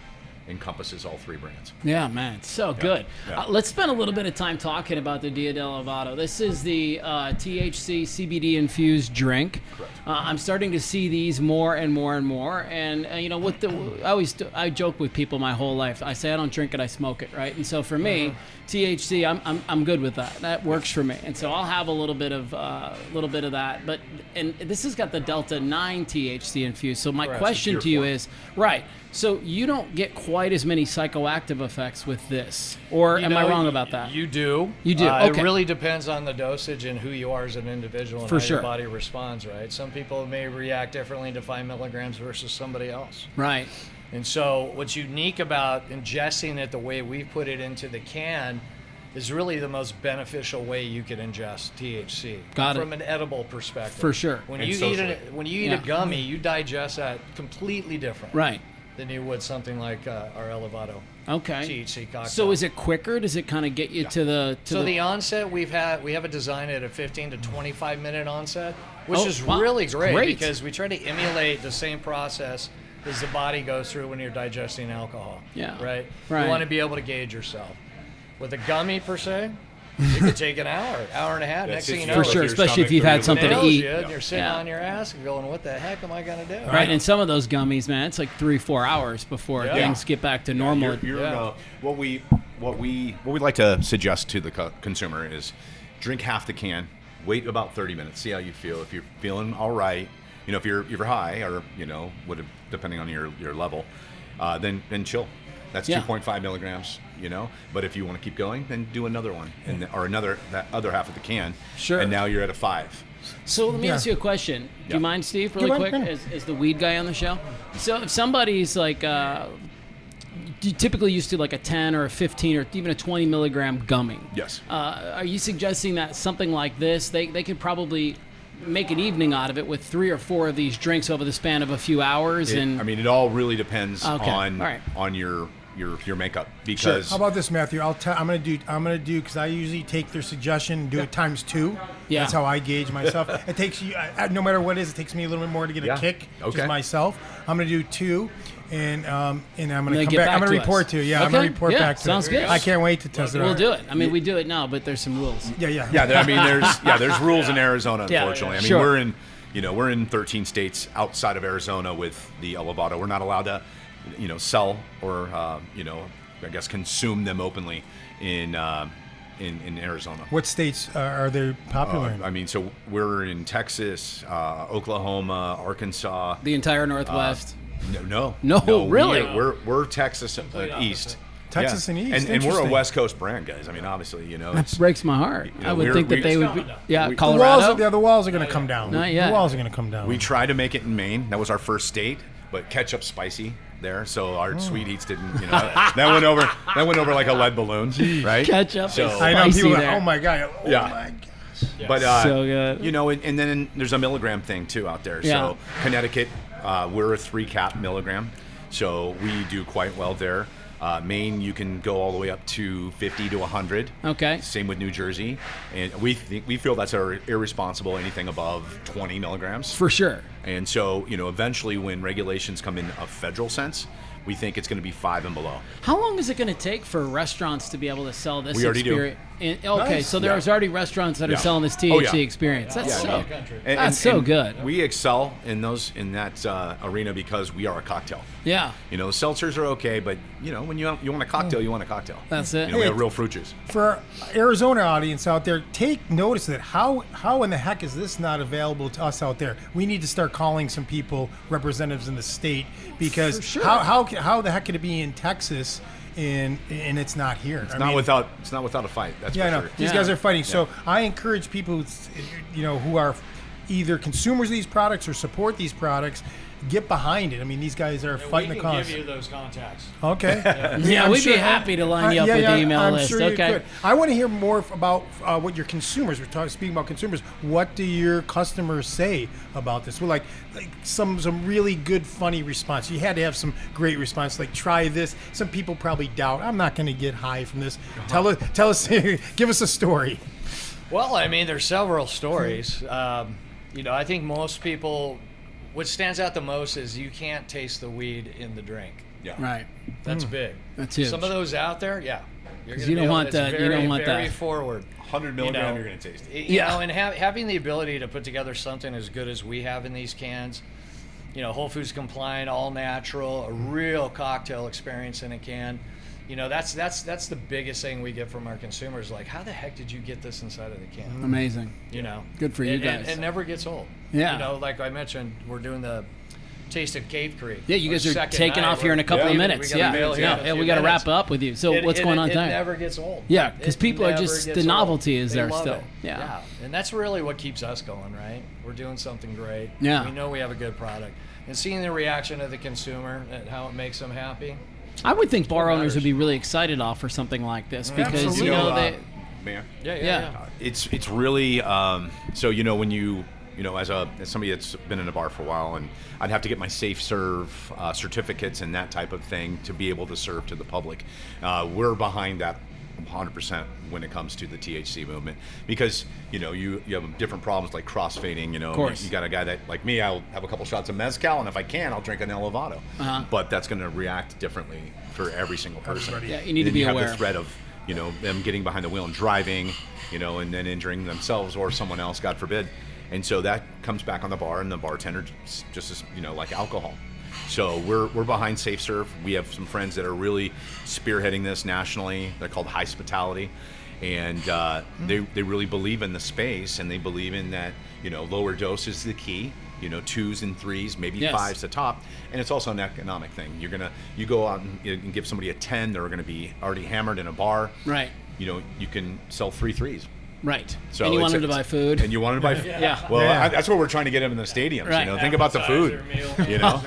encompasses all 3 brands. Yeah, man, it's so good. yeah. Let's spend a little bit of time talking about the Dia del Elovado. This is the THC CBD infused drink. Correct. I'm starting to see these more and more and more. And I joke with people my whole life. I say I don't drink it, I smoke it, right? And so for me, THC, I'm good with that. That works for me. And so I'll have a little bit of that. But this has got the Delta 9 THC infused. So my question to you is, right? So you don't get quite as many psychoactive effects with this, or am I wrong about that? You do. You do, okay. It really depends on the dosage and who you are as an individual and For how sure. your body responds, right? Some people may react differently to 5 milligrams versus somebody else. Right. And so what's unique about ingesting it the way we put it into the can is really the most beneficial way you could ingest THC. Got it. From an edible perspective. For sure. When And you socially. eat Yeah. a gummy, you digest that completely different. Right. Than you would something like our Elovado Okay. THC cocktail. So is it quicker? Does it kind of get you to the So the onset we have a design at a 15 to 25 minute onset, which Oh, is wow. really It's great, great. because we try to emulate the same process as the body goes through when you're digesting alcohol. Yeah. Right. Right. You want to be able to gauge yourself. With a gummy per se, it could take an hour and a half. Next thing you know, For sure, your especially if stomach you've or had your something to nails eat. you, and you're sitting Yeah. on your ass and going, "What the heck am I gonna do?" Right, and some of those gummies, man, it's like 3-4 hours before Yeah. things get back to normal. Yeah. What we like to suggest to the consumer is drink half the can, wait about 30 minutes, see how you feel. If you're feeling all right, if you're high or depending on your level, then chill. That's Yeah. 2.5 milligrams, But if you want to keep going, then do another one, or that other half of the can. Sure. And now you're at a 5. So let me ask you a question. Do Yeah. you mind, Steve, really Go quick, ahead. as the weed guy on the show? So if somebody's like, typically used to like a 10 or a 15 or even a 20 milligram gummy. Yes. Are you suggesting that something like this, they could probably make an evening out of it with 3 or 4 of these drinks over the span of a few hours? It all really depends Okay. on All right. on your makeup, because How about this, Matthew? I'm gonna do because I usually take their suggestion and do it times 2. Yeah. That's how I gauge myself. It takes you, no matter what it is, it takes me a little bit more to get Yeah. a kick. Okay. Just myself. I'm gonna do 2, and I'm gonna then come get back. back I'm gonna to report us. to you. Yeah, I'm Okay. gonna report Yeah, back to sounds you. good. I can't wait to test it We'll out. do it. I mean, we do it now, but there's some rules. Yeah. there's rules in Arizona, unfortunately. I mean, Sure. we're in 13 states outside of Arizona with the Elovado. We're not allowed to sell or I guess consume them openly in Arizona. What states are they popular in? I mean, so we're in Texas, Oklahoma, Arkansas. The entire Northwest. No, really? We're Texas East. Texas and East, and we're a interesting. West Coast brand, guys. I mean, obviously, That breaks my heart. I would we're- think that we- they would be. Yeah, The Colorado. walls are going to come down. Not yet. The walls are going to come down. We tried to make it in Maine. That was our first state, but ketchup spicy there, so our sweet heats didn't. That went over. That went over like a lead balloon, right? Ketchup So is I know spicy people are like, there. oh my God. Oh Yeah. my gosh. But So good. and then there's a milligram thing too out there. Yeah. So Connecticut, we're a 3-cap milligram, so we do quite well there. Maine, you can go all the way up to 50 to 100. Okay. Same with New Jersey, and we feel that's irresponsible. Anything above 20 milligrams. For sure. And so, eventually when regulations come in a federal sense, we think it's going to be 5 and below. How long is it going to take for restaurants to be able to sell this We already do. experience? Okay, Nice. so there's already restaurants that are Yeah. selling this Oh, THC yeah. experience. That's Yeah. that's so good. We excel in that arena because we are a cocktail. Yeah, Seltzers are okay, but when you want a cocktail, you want a cocktail. That's it. We have real fruit juice. For our Arizona audience out there, take notice that how in the heck is this not available to us out there? We need to start calling some people, representatives in the state, because For sure. how the heck could it be in Texas and it's not here? It's not without a fight. That's Yeah, I for know. sure. These Yeah. guys are fighting. So I encourage people, who are either consumers of these products or support these products, get behind it. I mean, these guys are fighting the we cause. can give you those contacts. Okay. Yeah, I'm we'd be happy to line you up with the email I'm list. Sure you Okay. could. I want to hear more about what your consumers. We're speaking about consumers. What do your customers say about this? Well, like some really good, funny response. You had to have some great response. Like, try this. Some people probably doubt. I'm not going to get high from this. Tell us, give us a story. Well, I mean, there's several stories. I think most people, what stands out the most is you can't taste the weed in the drink. Yeah. Right. That's big. That's huge. Some of those out there, yeah. You're 'Cause gonna you don't be able- want it's that- you Very, don't want very that. forward. 100 milligram, you're going to taste it. And having the ability to put together something as good as we have in these cans, Whole Foods compliant, all natural, a real cocktail experience in a can. That's the biggest thing we get from our consumers. Like, how the heck did you get this inside of the can? Amazing. Good for you guys. It never gets old. Yeah. Like I mentioned, we're doing the Taste of Cave Creek. Yeah, you Our guys are second taking night. off here in a couple of We minutes. got a mail here in a Yeah, few we got to minutes. wrap up with you. So It- what's it- going on It tonight? never gets old. Yeah, 'cause It people are never just- gets the old. novelty is They there love still. it. Yeah. And that's really what keeps us going, right? We're doing something great. Yeah. We know we have a good product. And seeing the reaction of the consumer and how it makes them happy. I would think bar What owners would matters. be really excited to offer something like this because Absolutely. they. Man. Yeah. It's really so when you as somebody that's been in a bar for a while, and I'd have to get my safe serve certificates and that type of thing to be able to serve to the public. We're behind that 100% when it comes to the THC movement, because you have different problems like crossfading. Of course. You got a guy that, like me, I'll have a couple shots of mezcal, and if I can, I'll drink an Elovado. But that's going to react differently for every single person. Yeah, you need to And be you have aware. the threat of them getting behind the wheel and driving, and then injuring themselves or someone else, God forbid. And so that comes back on the bar, and the bartender just as like alcohol. So we're behind Safe Serve. We have some friends that are really spearheading this nationally. They're called Hospitality, and they really believe in the space, and they believe in that lower dose is the key. 2s and 3s, maybe Yes. 5s to top, and it's also an economic thing. You go out and give somebody a 10, they're going to be already hammered in a bar. Right. You can sell 3 3s. Right. So and you want it's- them to buy food. And you want them to buy food. Yeah. Well, Yeah. that's what we're trying to get them in the stadiums. Right. Think about the food. Meal.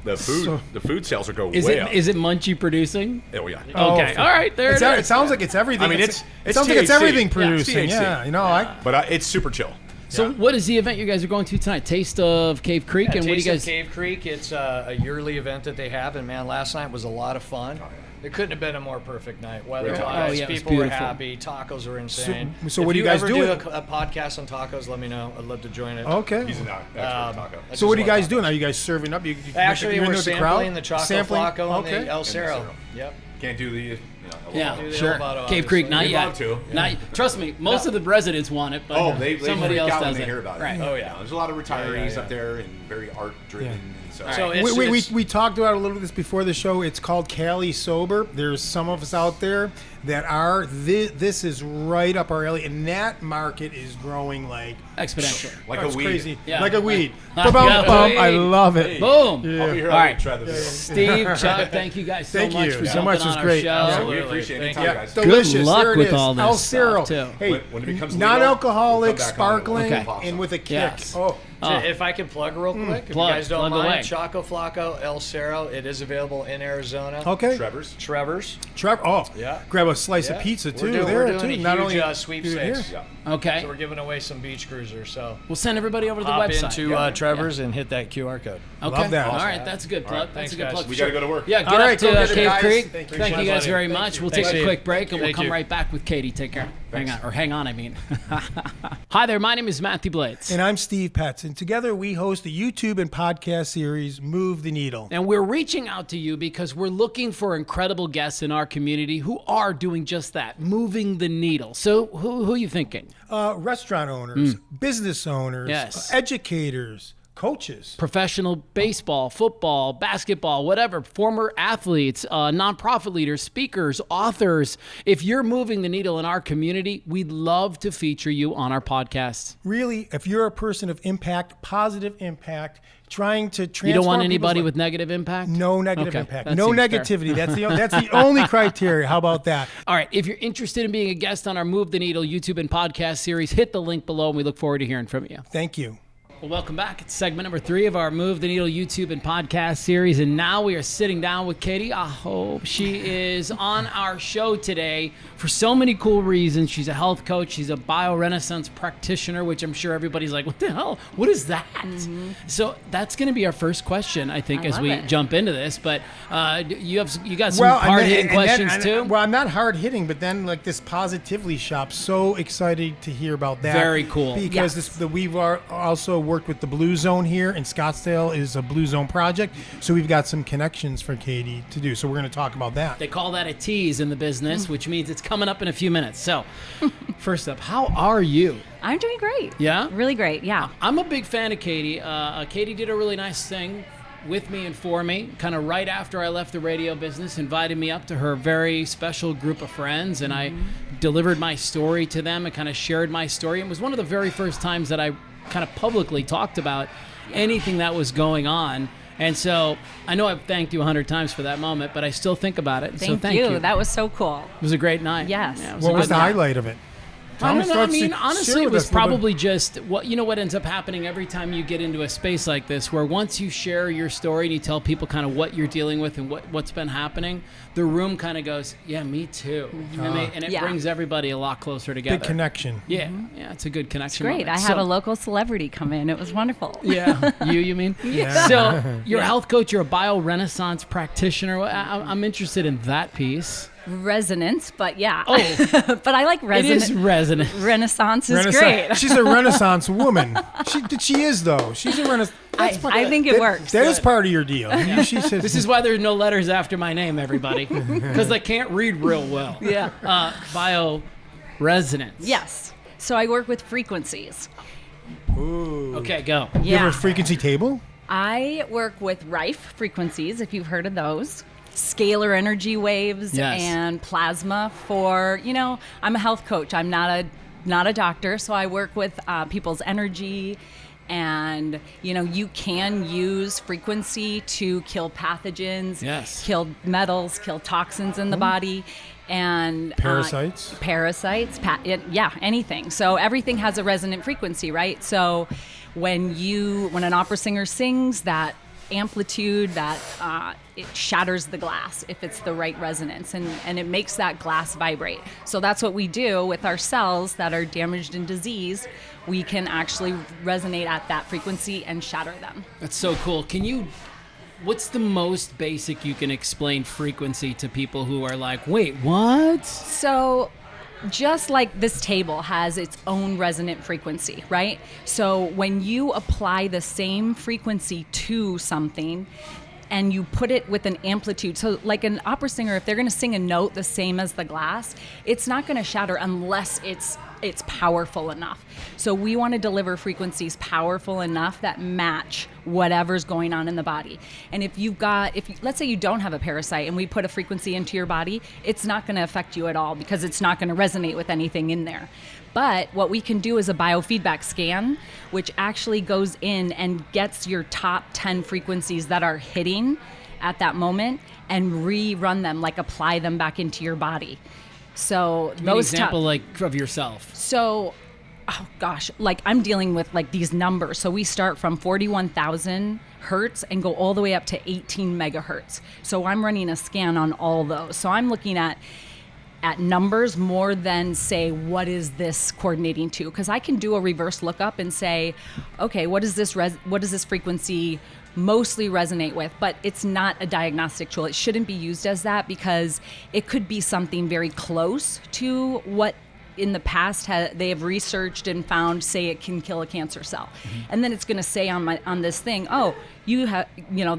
The food. The food sales are going Is way it up. is it Munchie producing? Oh yeah. Okay. All right. There it is. It sounds like it's everything. I mean, it it's sounds like it's THC. everything Yeah, producing. it's Yeah, THC. But it's super chill. So what is the event you guys are going to tonight? Taste of Cave Creek, and what do you Taste of guys? Cave Creek. It's a yearly event that they have, and man, last night was a lot of fun. It couldn't have been a more perfect night. Weather-wise, Oh, yeah, it was people were beautiful. happy. Tacos were insane. So If what do you guys ever do? do a podcast on tacos, let me know. I'd love to join it. Okay. He's an expert taco. I So what are you just love guys doing? Are you guys serving up? Actually, you're in we're with the sampling crowd? the Choco Sampling? Flaco and Okay. the El Cerro. Cerro. Yep. Can't do the. Yeah, Do the sure. Elovado, Cave Creek, obviously. not We'd yet. love to. Not, trust me, most of the residents want it, but Oh, they somebody freak else out when does they it. hear about it. Right. Oh, yeah. There's a lot of retirees Yeah. up there and very art driven. Yeah. And So, So it's, We talked about a little of this before the show. It's called Cali Sober. There's some of us out there that are. This is right up our alley, and that market is growing like Exponential. like it's a weed. crazy, Yeah. like a weed. Yeah. Ba-bum-bum. Yeah. I love it. Boom. Yeah. I'll be here All all right. week. Try this. Steve, Chuck, thank you guys so Thank much you for so jumping much. It on was our great. show. Yeah, we Absolutely. appreciate it. Thank Anytime, you. guys. Delicious. luck There it with is. all this El stuff, Cero. too. Hey, When it becomes legal, non-alcoholic, we'll come back on sparkling, with Bloxom. and with a kick. Yes. Oh, Oh. If I can plug real quick, if Plug. you guys don't Plug away. mind, Choco Flaco, El Cero, it is available in Arizona. okay. Trevor's. Trevor. Oh, Yeah. Grab a slice Yeah. of pizza We're too. doing- there we're doing too. a Not huge, only sweepstakes. here. Okay. So we're giving away some beach cruisers. So We'll send everybody over to the hop website. into Trevor's and hit that QR code. Okay. Love that. All Awesome. right, that's a good plug. Thanks, That's a good guys. plug. We for got to sure. go to work. Yeah, get All up right, go to get it, Cave guys. Creek. Thank you. Thank you guys very much. We'll take Thanks, a Steve. quick break and we'll Thank come you. right back with Katie. Take care. Hang on, I mean. Hi there, my name is Mathew Blades. And I'm Steve Petz, and together we host the YouTube and podcast series Move the Needle. And we're reaching out to you because we're looking for incredible guests in our community who are doing just that, moving the needle. So who are you thinking? Restaurant owners, business owners, Yes. Educators, coaches. Professional baseball, football, basketball, whatever, former athletes, nonprofit leaders, speakers, authors. If you're moving the needle in our community, we'd love to feature you on our podcast. Really, if you're a person of impact, positive impact, trying to transform You don't want people's anybody lives. with negative impact? No negative Okay, impact. that No seems fair. negativity. That's the only criteria. How about that? All right, if you're interested in being a guest on our Move the Needle YouTube and podcast series, hit the link below and we look forward to hearing from you. Thank you. Well, welcome back. It's segment number 3 of our Move the Needle YouTube and podcast series. And now we are sitting down with Katie Aho. She is on our show today for so many cool reasons. She's a health coach. She's a Bioresonance practitioner, which I'm sure everybody's like, what the hell? What is that? So that's going to be our first question, I think, as love we it. jump into this. But you got some hard-hitting questions, too? Well, I'm not hard hitting, but then like this positively shop. So excited to hear about that. Very cool. Because Yes. we've also worked with the Blue Zone here in Scottsdale. Is a Blue Zone project, so we've got some connections for Katie to do. So we're going to talk about that. They call that a tease in the business, which means it's coming up in a few minutes. So, first up, how are you? I'm doing great. Yeah? Really great, yeah. I'm a big fan of Katie. Katie did a really nice thing with me and for me, kind of right after I left the radio business, invited me up to her very special group of friends, and I delivered my story to them and kind of shared my story. It was one of the very first times that I kind of publicly talked about anything that was going on. And so I know I've thanked you 100 times for that moment, but I still think about it. So thank you. That was so cool. It was a great night. Yes. Yeah, it What a was good the night. highlight of it? I don't know. I mean, Share honestly, it with was us a little bit. probably just what ends up happening every time you get into a space like this, where once you share your story and you tell people kind of what you're dealing with and what's been happening, the room kind of goes, "Yeah, me too," and it Yeah. brings everybody a lot closer together. Big connection. Yeah, yeah, it's a good connection. Great. moment. I had a local celebrity come in. It was wonderful. Yeah, you mean? Yeah. So you're a health coach. You're a Bioresonance practitioner. I'm interested in that piece. Resonance, but yeah. Oh. But I like It resonance. is resonant. Renaissance is great. She's a Renaissance woman. She is though. She's a Renaissance. I think it works. That is part of your deal. She says, This is why there's no letters after my name, everybody, because I can't read real well. Yeah. Bioresonance. Yes. So I work with frequencies. Okay, go. you have Yeah. a frequency table. I work with Rife frequencies, if you've heard of those. Scalar energy waves Yes. and plasma for, I'm a health coach. I'm not a doctor, so I work with people's energy. And, you can use frequency to kill pathogens, Yes. kill metals, kill toxins in the body. And Parasites. anything. So everything has a resonant frequency, right? So when an opera singer sings, that amplitude, that it shatters the glass if it's the right resonance, and it makes that glass vibrate. So that's what we do with our cells that are damaged and diseased. We can actually resonate at that frequency and shatter them. That's so cool. What's the most basic you can explain frequency to people who are like, wait, what? So just like this table has its own resonant frequency, right? So when you apply the same frequency to something and you put it with an amplitude, so like an opera singer, if they're going to sing a note the same as the glass, it's not going to shatter unless it's it's powerful enough. So we want to deliver frequencies powerful enough that match whatever's going on in the body. And if let's say you don't have a parasite and we put a frequency into your body, it's not going to affect you at all because it's not going to resonate with anything in there. But what we can do is a biofeedback scan, which actually goes in and gets your top 10 frequencies that are hitting at that moment and rerun them, like apply them back into your body. So Give me an example of yourself. So, oh gosh, like I'm dealing with like these numbers. So we start from 41,000 hertz and go all the way up to 18 megahertz. So I'm running a scan on all those. So I'm looking at numbers more than say, what is this coordinating to? Because I can do a reverse lookup and say, okay, what does this frequency mostly resonate with? But it's not a diagnostic tool. It shouldn't be used as that because it could be something very close to what in the past they have researched and found say it can kill a cancer cell. And then it's going to say on this thing, oh, you have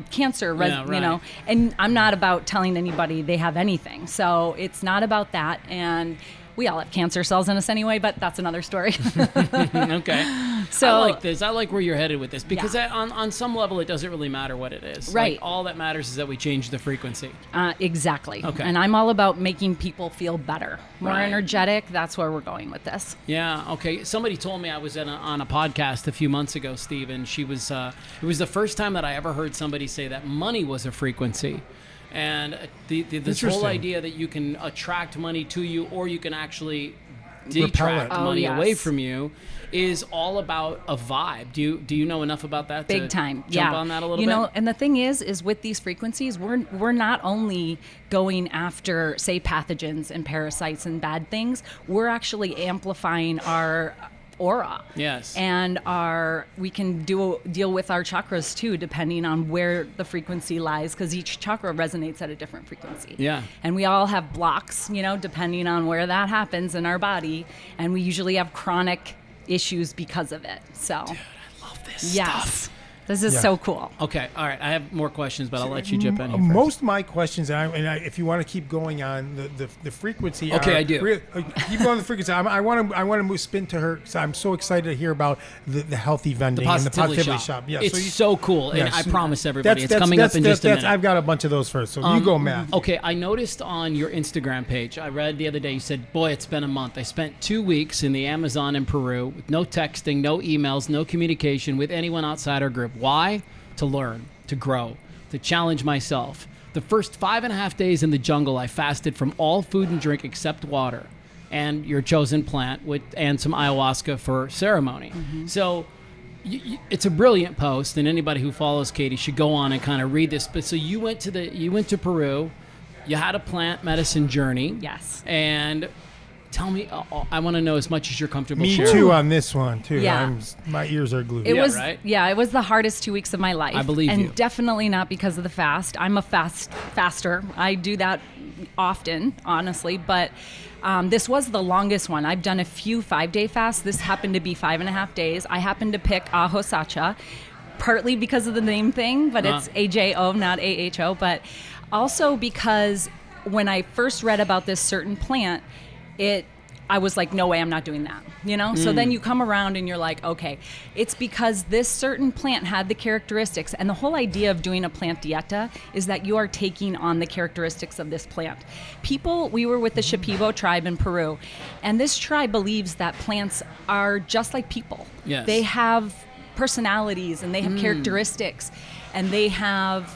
cancer, and I'm not about telling anybody they have anything. So it's not about that. And we all have cancer cells in us anyway, but that's another story. Okay. So I like this. I like where you're headed with this because on some level it doesn't really matter what it is. Right. Like, all that matters is that we change the frequency. Exactly. Okay. And I'm all about making people feel better, more Right. energetic. That's where we're going with this. Yeah. Okay. Somebody told me I was on a podcast a few months ago, Steve, and she was. It was the first time that I ever heard somebody say that money was a frequency. And this whole idea that you can attract money to you or you can actually detract money away from you is all about a vibe. Do you know enough about that? Big time. Jump on that a little bit? And the thing is with these frequencies, we're not only going after, say, pathogens and parasites and bad things, we're actually amplifying our aura. Yes. And we can deal with our chakras too, depending on where the frequency lies, because each chakra resonates at a different frequency. Yeah. And we all have blocks, depending on where that happens in our body, and we usually have chronic issues because of it. So, dude, I love this stuff. This is so cool. Okay, all right. I have more questions, but I'll let you jump in here Most of my questions, if you want to keep going on the frequency. Okay, I do. Keep going on the frequency. I want to move spin to her. So I'm so excited to hear about the healthy vending and the positivity shop. Yeah, it's so cool, and yes. I promise everybody, it's coming up in just a minute. I've got a bunch of those first, so you go, Matt. Okay, I noticed on your Instagram page, I read the other day, you said, boy, it's been a month. I spent 2 weeks in the Amazon in Peru with no texting, no emails, no communication with anyone outside our group. Why? To learn, to grow, to challenge myself. The first 5.5 days in the jungle, I fasted from all food and drink except water and your chosen plant and some ayahuasca for ceremony. Mm-hmm. So it's a brilliant post, and anybody who follows Katie should go on and kind of read this. But so you went to Peru, you had a plant medicine journey. Yes. And tell me, I want to know as much as you're comfortable Me sharing. too on this one too. Yeah. My ears are glued. It was right? it was the hardest 2 weeks of my life. I believe and you. definitely not because of the fast. I'm a faster. I do that often, honestly, but this was the longest one. I've done a few 5-day fasts. This happened to be 5.5 days. I happened to pick Ajo Sacha, partly because of the name thing, but it's AJO, not AHO, but also because when I first read about this certain plant, I was like, no way, I'm not doing that, So then you come around and you're like, okay, it's because this certain plant had the characteristics. And the whole idea of doing a plant dieta is that you are taking on the characteristics of this plant. We were with the Shipibo tribe in Peru, and this tribe believes that plants are just like people. Yes. They have personalities and they have characteristics, and they have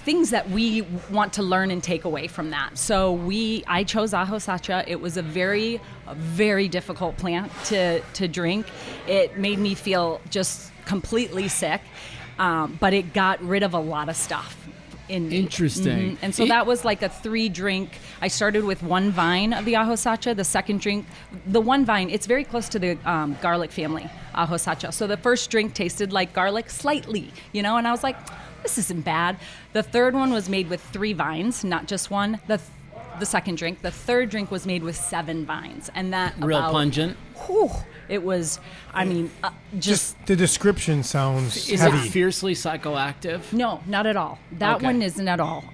things that we want to learn and take away from that. So I chose Ajo Sacha. It was a very, very difficult plant to drink. It made me feel just completely sick, but it got rid of a lot of stuff. Interesting. Mm-hmm. And so that was like a 3-drink. I started with 1 vine of the Ajo Sacha. The second drink, the 1 vine, it's very close to the garlic family, Ajo Sacha. So the first drink tasted like garlic slightly, and I was like, this isn't bad. The third one was made with 3 vines, not just 1. The second drink. The third drink was made with 7 vines, and that real pungent. It was, I mean, just the description sounds Is heavy. it fiercely psychoactive? no, not at all. That Okay. one isn't at all.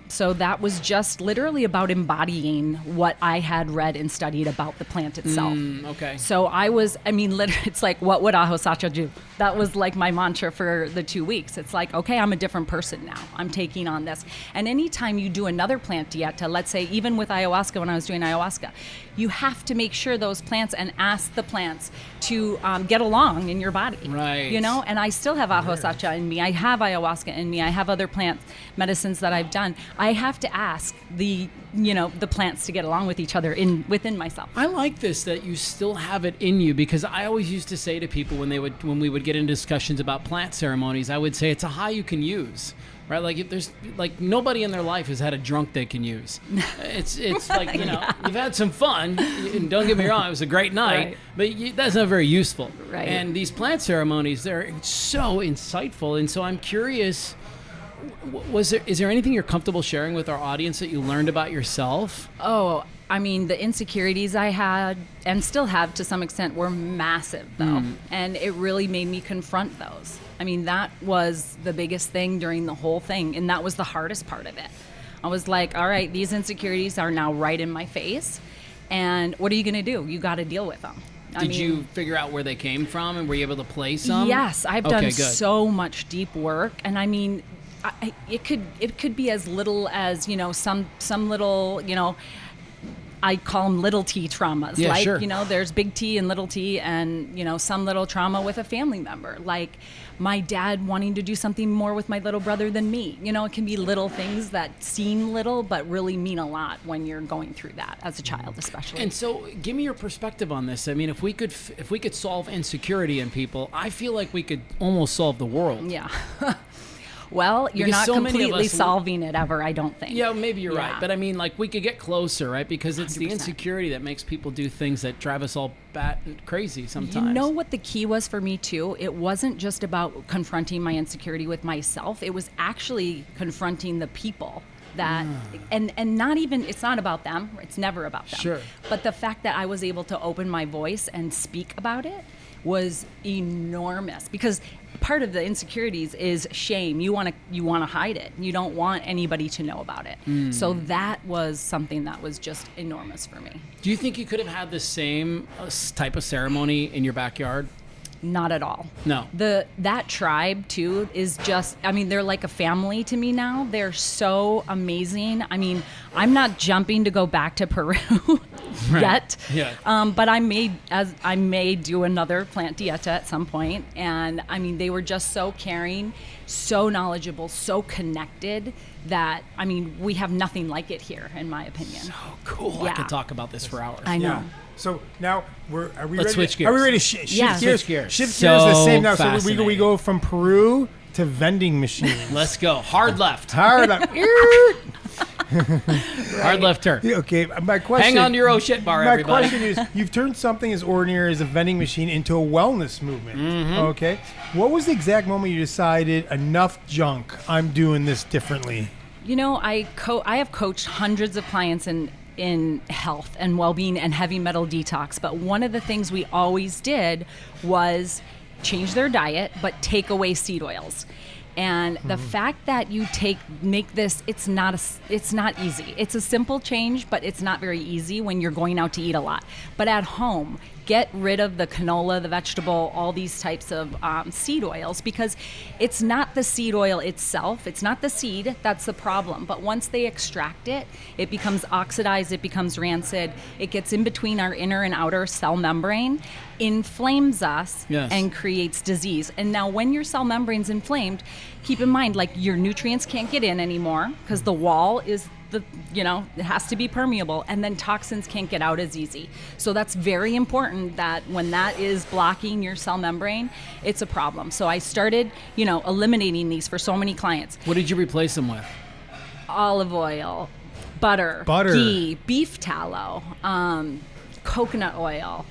So that was just literally about embodying what I had read and studied about the plant itself. Okay. So literally, it's like, what would Aho Sacha do? That was like my mantra for the 2 weeks. It's like, okay, I'm a different person now. I'm taking on this. And anytime you do another plant dieta, let's say even with ayahuasca, when I was doing ayahuasca, you have to make sure those plants and ask the plants to get along in your body. Right. You know, and I still have Aho Sacha in me. I have ayahuasca in me. I have other plant medicines that I've done. I have to ask the plants to get along with each other within myself. I like this that you still have it in you, because I always used to say to people when we would get into discussions about plant ceremonies, I would say it's a high you can use. Right, like if there's like nobody in their life has had a drunk they can use. It's like you've had some fun, and don't get me wrong, it was a great night, Right. but that's not very useful. Right. And these plant ceremonies, they're so insightful, and so I'm curious. Is there anything you're comfortable sharing with our audience that you learned about yourself? Oh, I mean, the insecurities I had and still have to some extent were massive, though. And it really made me confront those. I mean, that was the biggest thing during the whole thing. And that was the hardest part of it. I was like, all right, these insecurities are now right in my face. And what are you going to do? You got to deal with them. Did you figure out where they came from, and were you able to place some? Yes, I've Okay, done good. so much deep work. And I mean, it could be as little as, some little, I call them little T traumas. Yeah, like, sure. There's big T and little T, and, some little trauma with a family member. Like my dad wanting to do something more with my little brother than me. It can be little things that seem little, but really mean a lot when you're going through that as a child, especially. And so, give me your perspective on this. I mean, if we could solve insecurity in people, I feel like we could almost solve the world. Yeah. Well, you're Because not so many of completely us- solving it ever, I don't think. Yeah, maybe you're right. Yeah. But I mean, like, we could get closer, right? Because it's the 100%. insecurity that makes people do things that drive us all bat and crazy sometimes. You know what the key was for me too? It wasn't just about confronting my insecurity with myself. It was actually confronting the people that, and not even, it's not about them. It's never about them. Sure. But the fact that I was able to open my voice and speak about it was enormous, because part of the insecurities is shame. You want to hide it. You don't want anybody to know about it. So that was something that was just enormous for me. Do you think you could have had the same type of ceremony in your backyard? Not at all. No. That tribe too is just, I mean, they're like a family to me now. They're so amazing. I mean, I'm not jumping to go back to Peru yet. Yeah. But I may do another plant dieta at some point. And I mean, they were just so caring, so knowledgeable, so connected that, I mean, we have nothing like it here, in my opinion. So cool. I Yeah. could talk about this for hours. I know. Yeah. So now are we Let's ready? switch gears. Are we ready to shift Yeah. gears? Switch gears. Shift So gears the same now. So we fascinating. go from Peru to vending machines. Let's go. Hard left. Hard up. Hard left turn. Okay, my question. Hang on to your oh shit bar, My everybody. question is, you've turned something as ordinary as a vending machine into a wellness movement. Mm-hmm. Okay, what was the exact moment you decided enough junk? I'm doing this differently. I have coached hundreds of clients in health and well-being and heavy metal detox, but one of the things we always did was change their diet but take away seed oils. And the fact that you make this, it's not easy. It's a simple change, but it's not very easy when you're going out to eat a lot. But at home, get rid of the canola, the vegetable, all these types of seed oils, because it's not the seed oil itself. It's not the seed that's the problem. But once they extract it, it becomes oxidized, it becomes rancid, it gets in between our inner and outer cell membrane, inflames us, Yes. and creates disease. And now when your cell membrane's inflamed, keep in mind, like, your nutrients can't get in anymore because the wall is it has to be permeable, and then toxins can't get out as easy. So that's very important, that when that is blocking your cell membrane, it's a problem. So I started, eliminating these for so many clients. What did you replace them with? Olive oil, butter, ghee, beef tallow, coconut oil,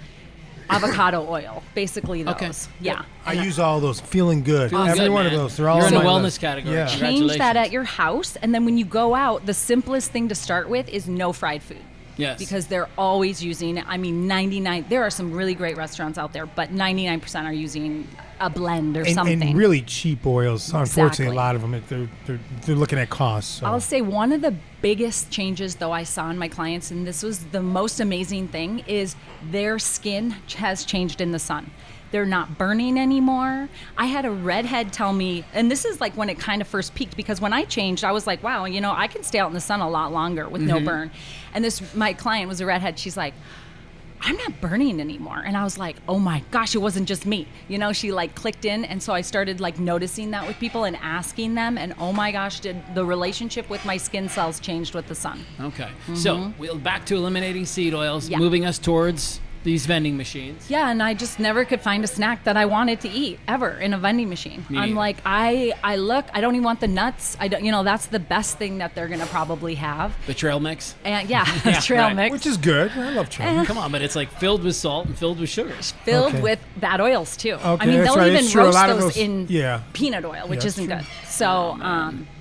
avocado oil, basically those. Okay. Yeah. I use all those. Feeling good. Feeling Every good, one man. of those. They're all You're on in the my wellness list. category. Yeah. Change that at your house, and then when you go out, the simplest thing to start with is no fried food. Yes. Because they're always using, I mean, 99, there are some really great restaurants out there, but 99% are using a blend or something. And really cheap oils. Unfortunately, Exactly. a lot of them, they're looking at costs. So. I'll say one of the biggest changes, though, I saw in my clients, and this was the most amazing thing, is their skin has changed in the sun. They're not burning anymore. I had a redhead tell me, and this is like when it kind of first peaked, because when I changed, I was like, wow, you know, I can stay out in the sun a lot longer with no burn. And my client was a redhead. She's like, I'm not burning anymore. And I was like, oh my gosh, it wasn't just me. You know, she like clicked in. And so I started like noticing that with people and asking them. And oh my gosh, did the relationship with my skin cells changed with the sun. Okay. So we'll back to eliminating seed oils, Yeah. moving us towards these vending machines. Yeah, and I just never could find a snack that I wanted to eat ever in a vending machine. Me I'm neither. like, I look, I don't even want the nuts. I don't, you know, that's the best thing that they're gonna probably have. The trail mix. And yeah, Yeah, trail right. mix. Which is good. I love trail. Come on, but it's like filled with salt and filled with sugars. Filled Okay. with bad oils too. I Okay, mean, that's they'll right. even It's true. A roast lot of those those- in yeah. peanut oil, which Yeah, isn't true. good. So,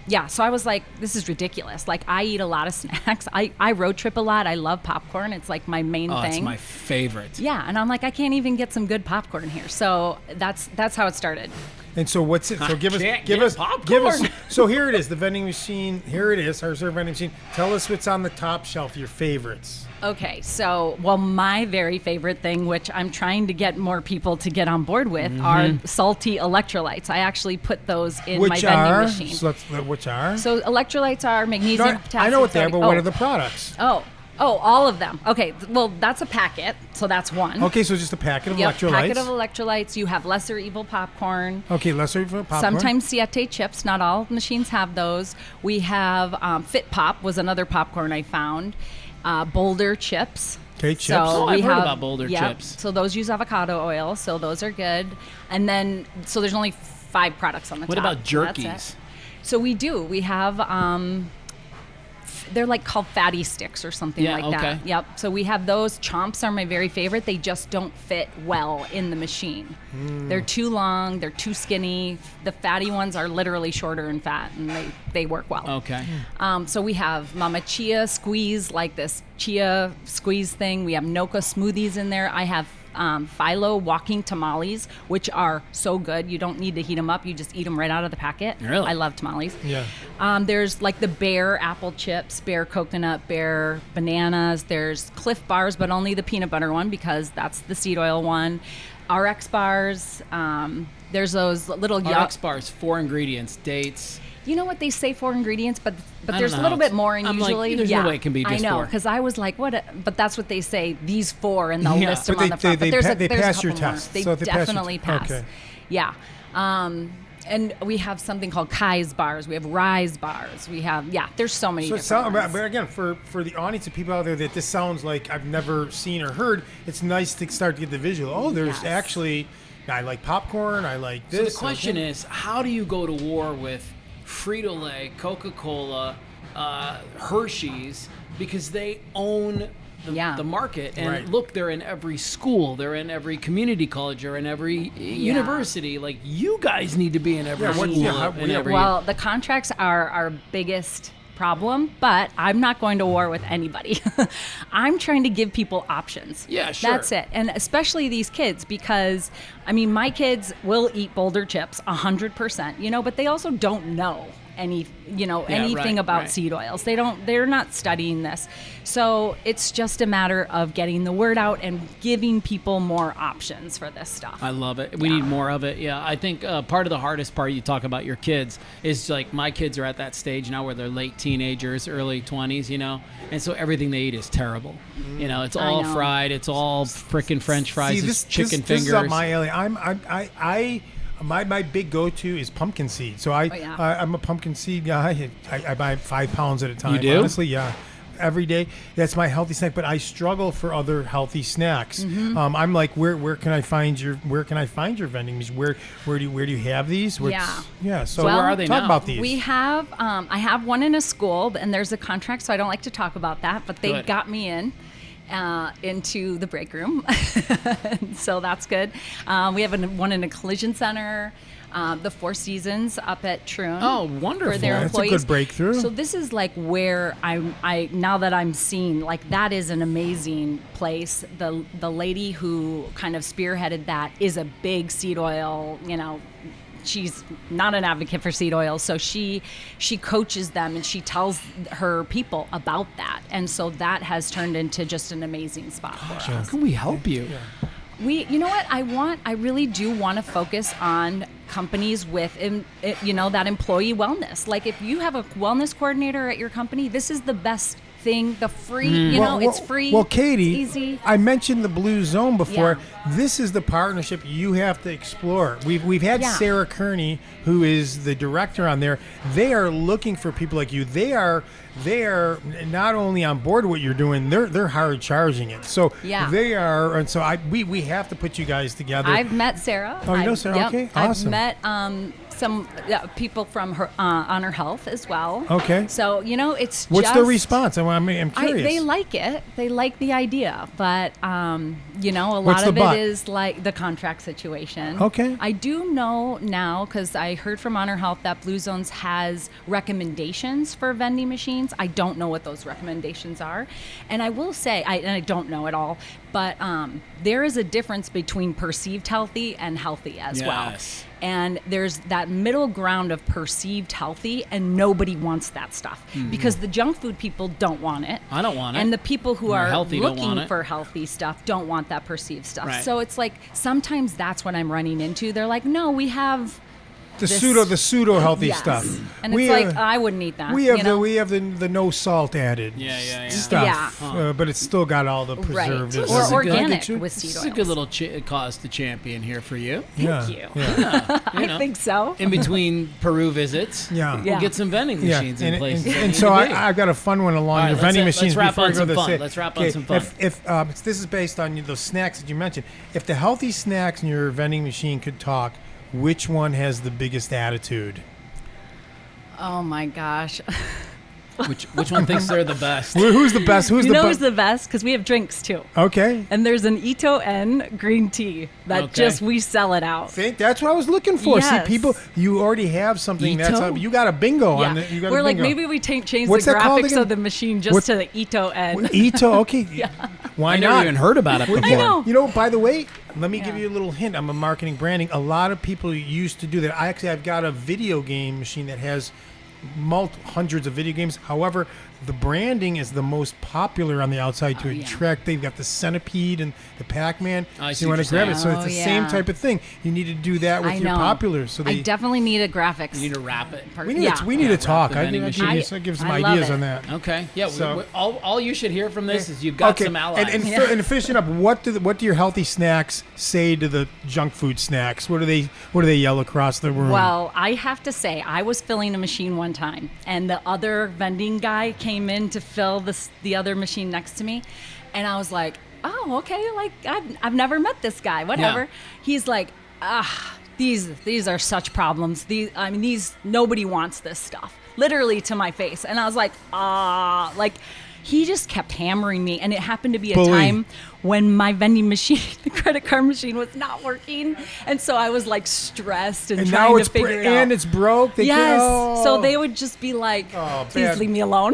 yeah, so I was like, this is ridiculous. Like, I eat a lot of snacks. I road trip a lot. I love popcorn. It's like my main Oh, thing. it's my favorite. Yeah, and I'm like, I can't even get some good popcorn here. So that's how it started. And so what's it? So give us. popcorn. So here it is, the vending machine. Here it is, our vending machine. Tell us what's on the top shelf, your favorites. Okay, so, well, my very favorite thing, which I'm trying to get more people to get on board with, are salty electrolytes. I actually put those in my vending machine. Which are? So electrolytes are magnesium, No, potassium, I know what they are, sodium. but what are the products? Oh, all of them. Okay, well, that's a packet, so that's one. Okay, so just a packet of Yep, electrolytes. packet of electrolytes. You have lesser evil popcorn. Okay, lesser popcorn. Sometimes Siete chips. Not all machines have those. We have Fit Pop was another popcorn I found. Boulder chips. Okay, chips. So Oh, I've we heard have, about Boulder yep, chips. So those use avocado oil, so those are good. And then, so there's only 5 products on the What top. about so that's jerkies? it. So we do. We have, they're like called fatty sticks or something Yeah, like okay. that. Yep. So we have those. Chomps are my very favorite. They just don't fit well in the machine. They're too long. They're too skinny. The fatty ones are literally shorter in fat, and they work well. Okay. So we have Mama Chia squeeze, like this chia squeeze thing. We have Noka smoothies in there. I have Philo walking tamales, which are so good. You don't need to heat them up. You just eat them right out of the packet. Really? I love tamales. Yeah. There's like the Bear apple chips, Bear coconut, Bear bananas. There's Cliff bars, but only the peanut butter one because that's the seed oil one. RX bars. There's those little RX bars, 4 ingredients, dates. You know what they say 4 ingredients, but I there's don't a little know. bit more, and I'm like, usually, there's no way it can be just I know, 4. because I was like, what? But that's what they say. These 4, and they'll Yeah. list But them on the front. they But they there's pass a your couple more. test. They So they pass your definitely test. pass. Okay. Yeah. And we have something called Kai's bars. We have Rise bars. We have there's so many. So different ones. but again, for the audience of people out there that this sounds like I've never seen or heard, it's nice to start to get the visual. Oh, there's Yes. actually, I like popcorn. I like So this. the question is, how do you go to war with Frito-Lay, Coca-Cola, Hershey's, because they own the market? And Right. look, they're in every school, they're in every community college, they're in every university. Like, you guys need to be in every school. Well, the contracts are our biggest problem, but I'm not going to war with anybody. I'm trying to give people options. Yeah, sure. That's it. And especially these kids, because I mean, my kids will eat Boulder chips 100%, you know, but they also don't know anything about seed oils. They're not studying this. So it's just a matter of getting the word out and giving people more options for this stuff. I love it. We need more of it. Yeah, I think part of the hardest part, you talk about your kids, is like my kids are at that stage now where they're late teenagers, early 20s, you know, and so everything they eat is terrible. You know, it's all fried. It's all frickin' French fries. See, it's chicken this fingers. is up my alley. My big go-to is pumpkin seed. So I'm a pumpkin seed guy. I buy 5 pounds at a time. You do? Honestly, yeah. Every day. That's my healthy snack, but I struggle for other healthy snacks. I'm like, where can I find your vending machine? Where do you have these? Yeah. So where are they talk now? about these. We have, I have one in a school, and there's a contract, so I don't like to talk about that, but they Good. got me in. into the break room. So that's good. We have one in a collision center. The Four Seasons up at Troon. Oh, wonderful. For their That's employees. a good breakthrough. So this is like where I now that I'm seeing, like, that is an amazing place. The lady who kind of spearheaded that is a big seed oil, she's not an advocate for seed oil, so she coaches them and she tells her people about that, and so that has turned into just an amazing spot for us. How can we help you? You know what I really do want to focus on companies with that employee wellness. Like, if you have a wellness coordinator at your company, this is the best thing. The free, it's free. Well, Katie, it's easy. I mentioned the Blue Zone before. Yeah. This is the partnership you have to explore. We've had Yeah. Sarah Kearney, who is the director on there. They are looking for people like you. They are not only on board what you're doing, they're hard charging it. So Yeah. they are, and so we have to put you guys together. I've met Sarah. Oh, you know Sarah? Yep. Okay, awesome. I've met some people from her Honor Health as well. Okay. So it's What's just, their response? I'm curious. They like it. They like the idea, but a What's lot the of but? it is like the contract situation. Okay. I do know now, because I heard from Honor Health, that Blue Zones has recommendations for vending machines. I don't know what those recommendations are, and I will say I don't know at all. But there is a difference between perceived healthy and healthy as well. Yes. And there's that middle ground of perceived healthy, and nobody wants that stuff because the junk food people don't want it. I don't want it. And the people who They're are healthy don't want looking it. for healthy stuff don't want that perceived stuff. Right. So it's like sometimes that's what I'm running into. They're like, no, we have the this- pseudo healthy Yes. stuff. And We, it's like, uh, I wouldn't eat that. We have the no salt added Yeah. stuff, Yeah. but it's still got all the Right. preservatives. Or This is a good- organic you. with seed This oils. is a good little cause to champion here for you. Yeah, you. Yeah. I think so. In between Peru visits, Yeah. we'll get some vending Yeah, machines in places. and so I've got a fun one along All right, your vending machines. let's wrap before on I go some to fun. say- Let's wrap on okay, some fun. If this is based on those snacks that you mentioned, if the healthy snacks in your vending machine could talk, which one has the biggest attitude? Oh my gosh. Which one thinks they're the best? Who's the best? Who's You the know best? who's the best? Because we have drinks too. Okay. And there's an Ito N green tea that Okay. we sell it out. That's what I was looking for. Yes. See, people, you already have something Ito? you got a bingo on Yeah. it. You got We're a like, bingo. maybe we change What's the that called graphics again? of the machine just What- to the Ito N. Ito, okay. Why I not? never even heard about it before. I know. You know, by the way, let me Yeah. give you a little hint. I'm a marketing branding. A lot of people used to do that. I've got a video game machine that has hundreds of video games. However, the branding is the most popular on the outside to attract. They've got the Centipede and the Pac-Man. I So see you want what to grab you're it. So saying. it's the Oh, same yeah. type of thing. You need to do that with I your know. popular. So I definitely need a graphics. You need to wrap it. we need Yeah. to, we need to talk. the I vending give machine. you some I love ideas it. on that. Okay. Yeah. So- all you should hear from this is you've got some allies. And finishing up, what do your healthy snacks say to the junk food snacks? What do they yell across the room? Well, I have to say, I was filling a machine one time, and the other vending guy came in to fill the other machine next to me, and I was like, "Oh, okay. Like I've never met this guy. Whatever." Yeah. He's like, These are such problems. These nobody wants this stuff." Literally to my face, and I was like, like. He just kept hammering me, and it happened to be a Bully. time when my vending machine, the credit card machine, was not working, and so I was like stressed and trying now to figure it out. and it's broke. They Yes. can't- So they would just be like, Oh, please bad. leave me alone.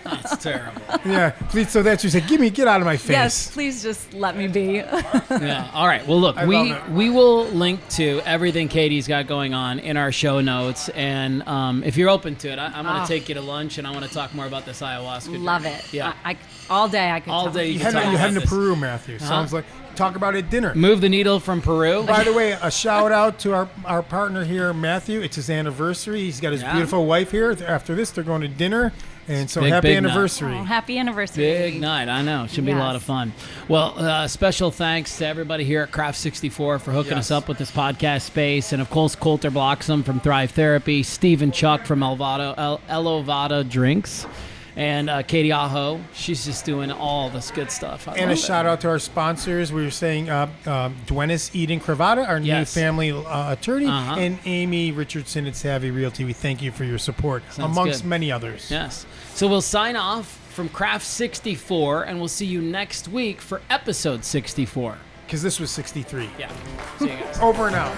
That's terrible. Yeah, please. So that's you say, get out of my face. Yes, please just let me be. Yeah. All right. Well, look, I love it. we will link to everything Katie's got going on in our show notes, and if you're open to it, I'm going to take you to lunch, and I want to talk more about this ayahuasca. drink. Love it. Yeah. I all day I could All talk. day you You can heading talk about to this. Peru, Matthew. Sounds like talk about it at dinner. Move the needle from Peru. By the way, a shout out to our partner here, Mathew. It's his anniversary. He's got his Yeah. beautiful wife here. After this, they're going to dinner, and so Big, happy big night. anniversary. Oh, happy anniversary. Big night, I know. Should be a lot Yes. of fun. Well, special thanks to everybody here at Craft 64 for hooking us up with this podcast space, and of course Colter Bloxom from Thrive Therapy, Steve and Chuck from Elovado Drinks, And Katie Aho, she's just doing all this good stuff. I And a love shout out to our sponsors. We were saying Duenas Eden Cravata, our new Yes. family attorney, Uh-huh. and Amy Richardson at Savvy Realty. We thank you for your support, Sounds amongst good. many others. Yes. So we'll sign off from Craft 64, and we'll see you next week for episode 64. Because this was 63. Yeah. See you guys. Over and out.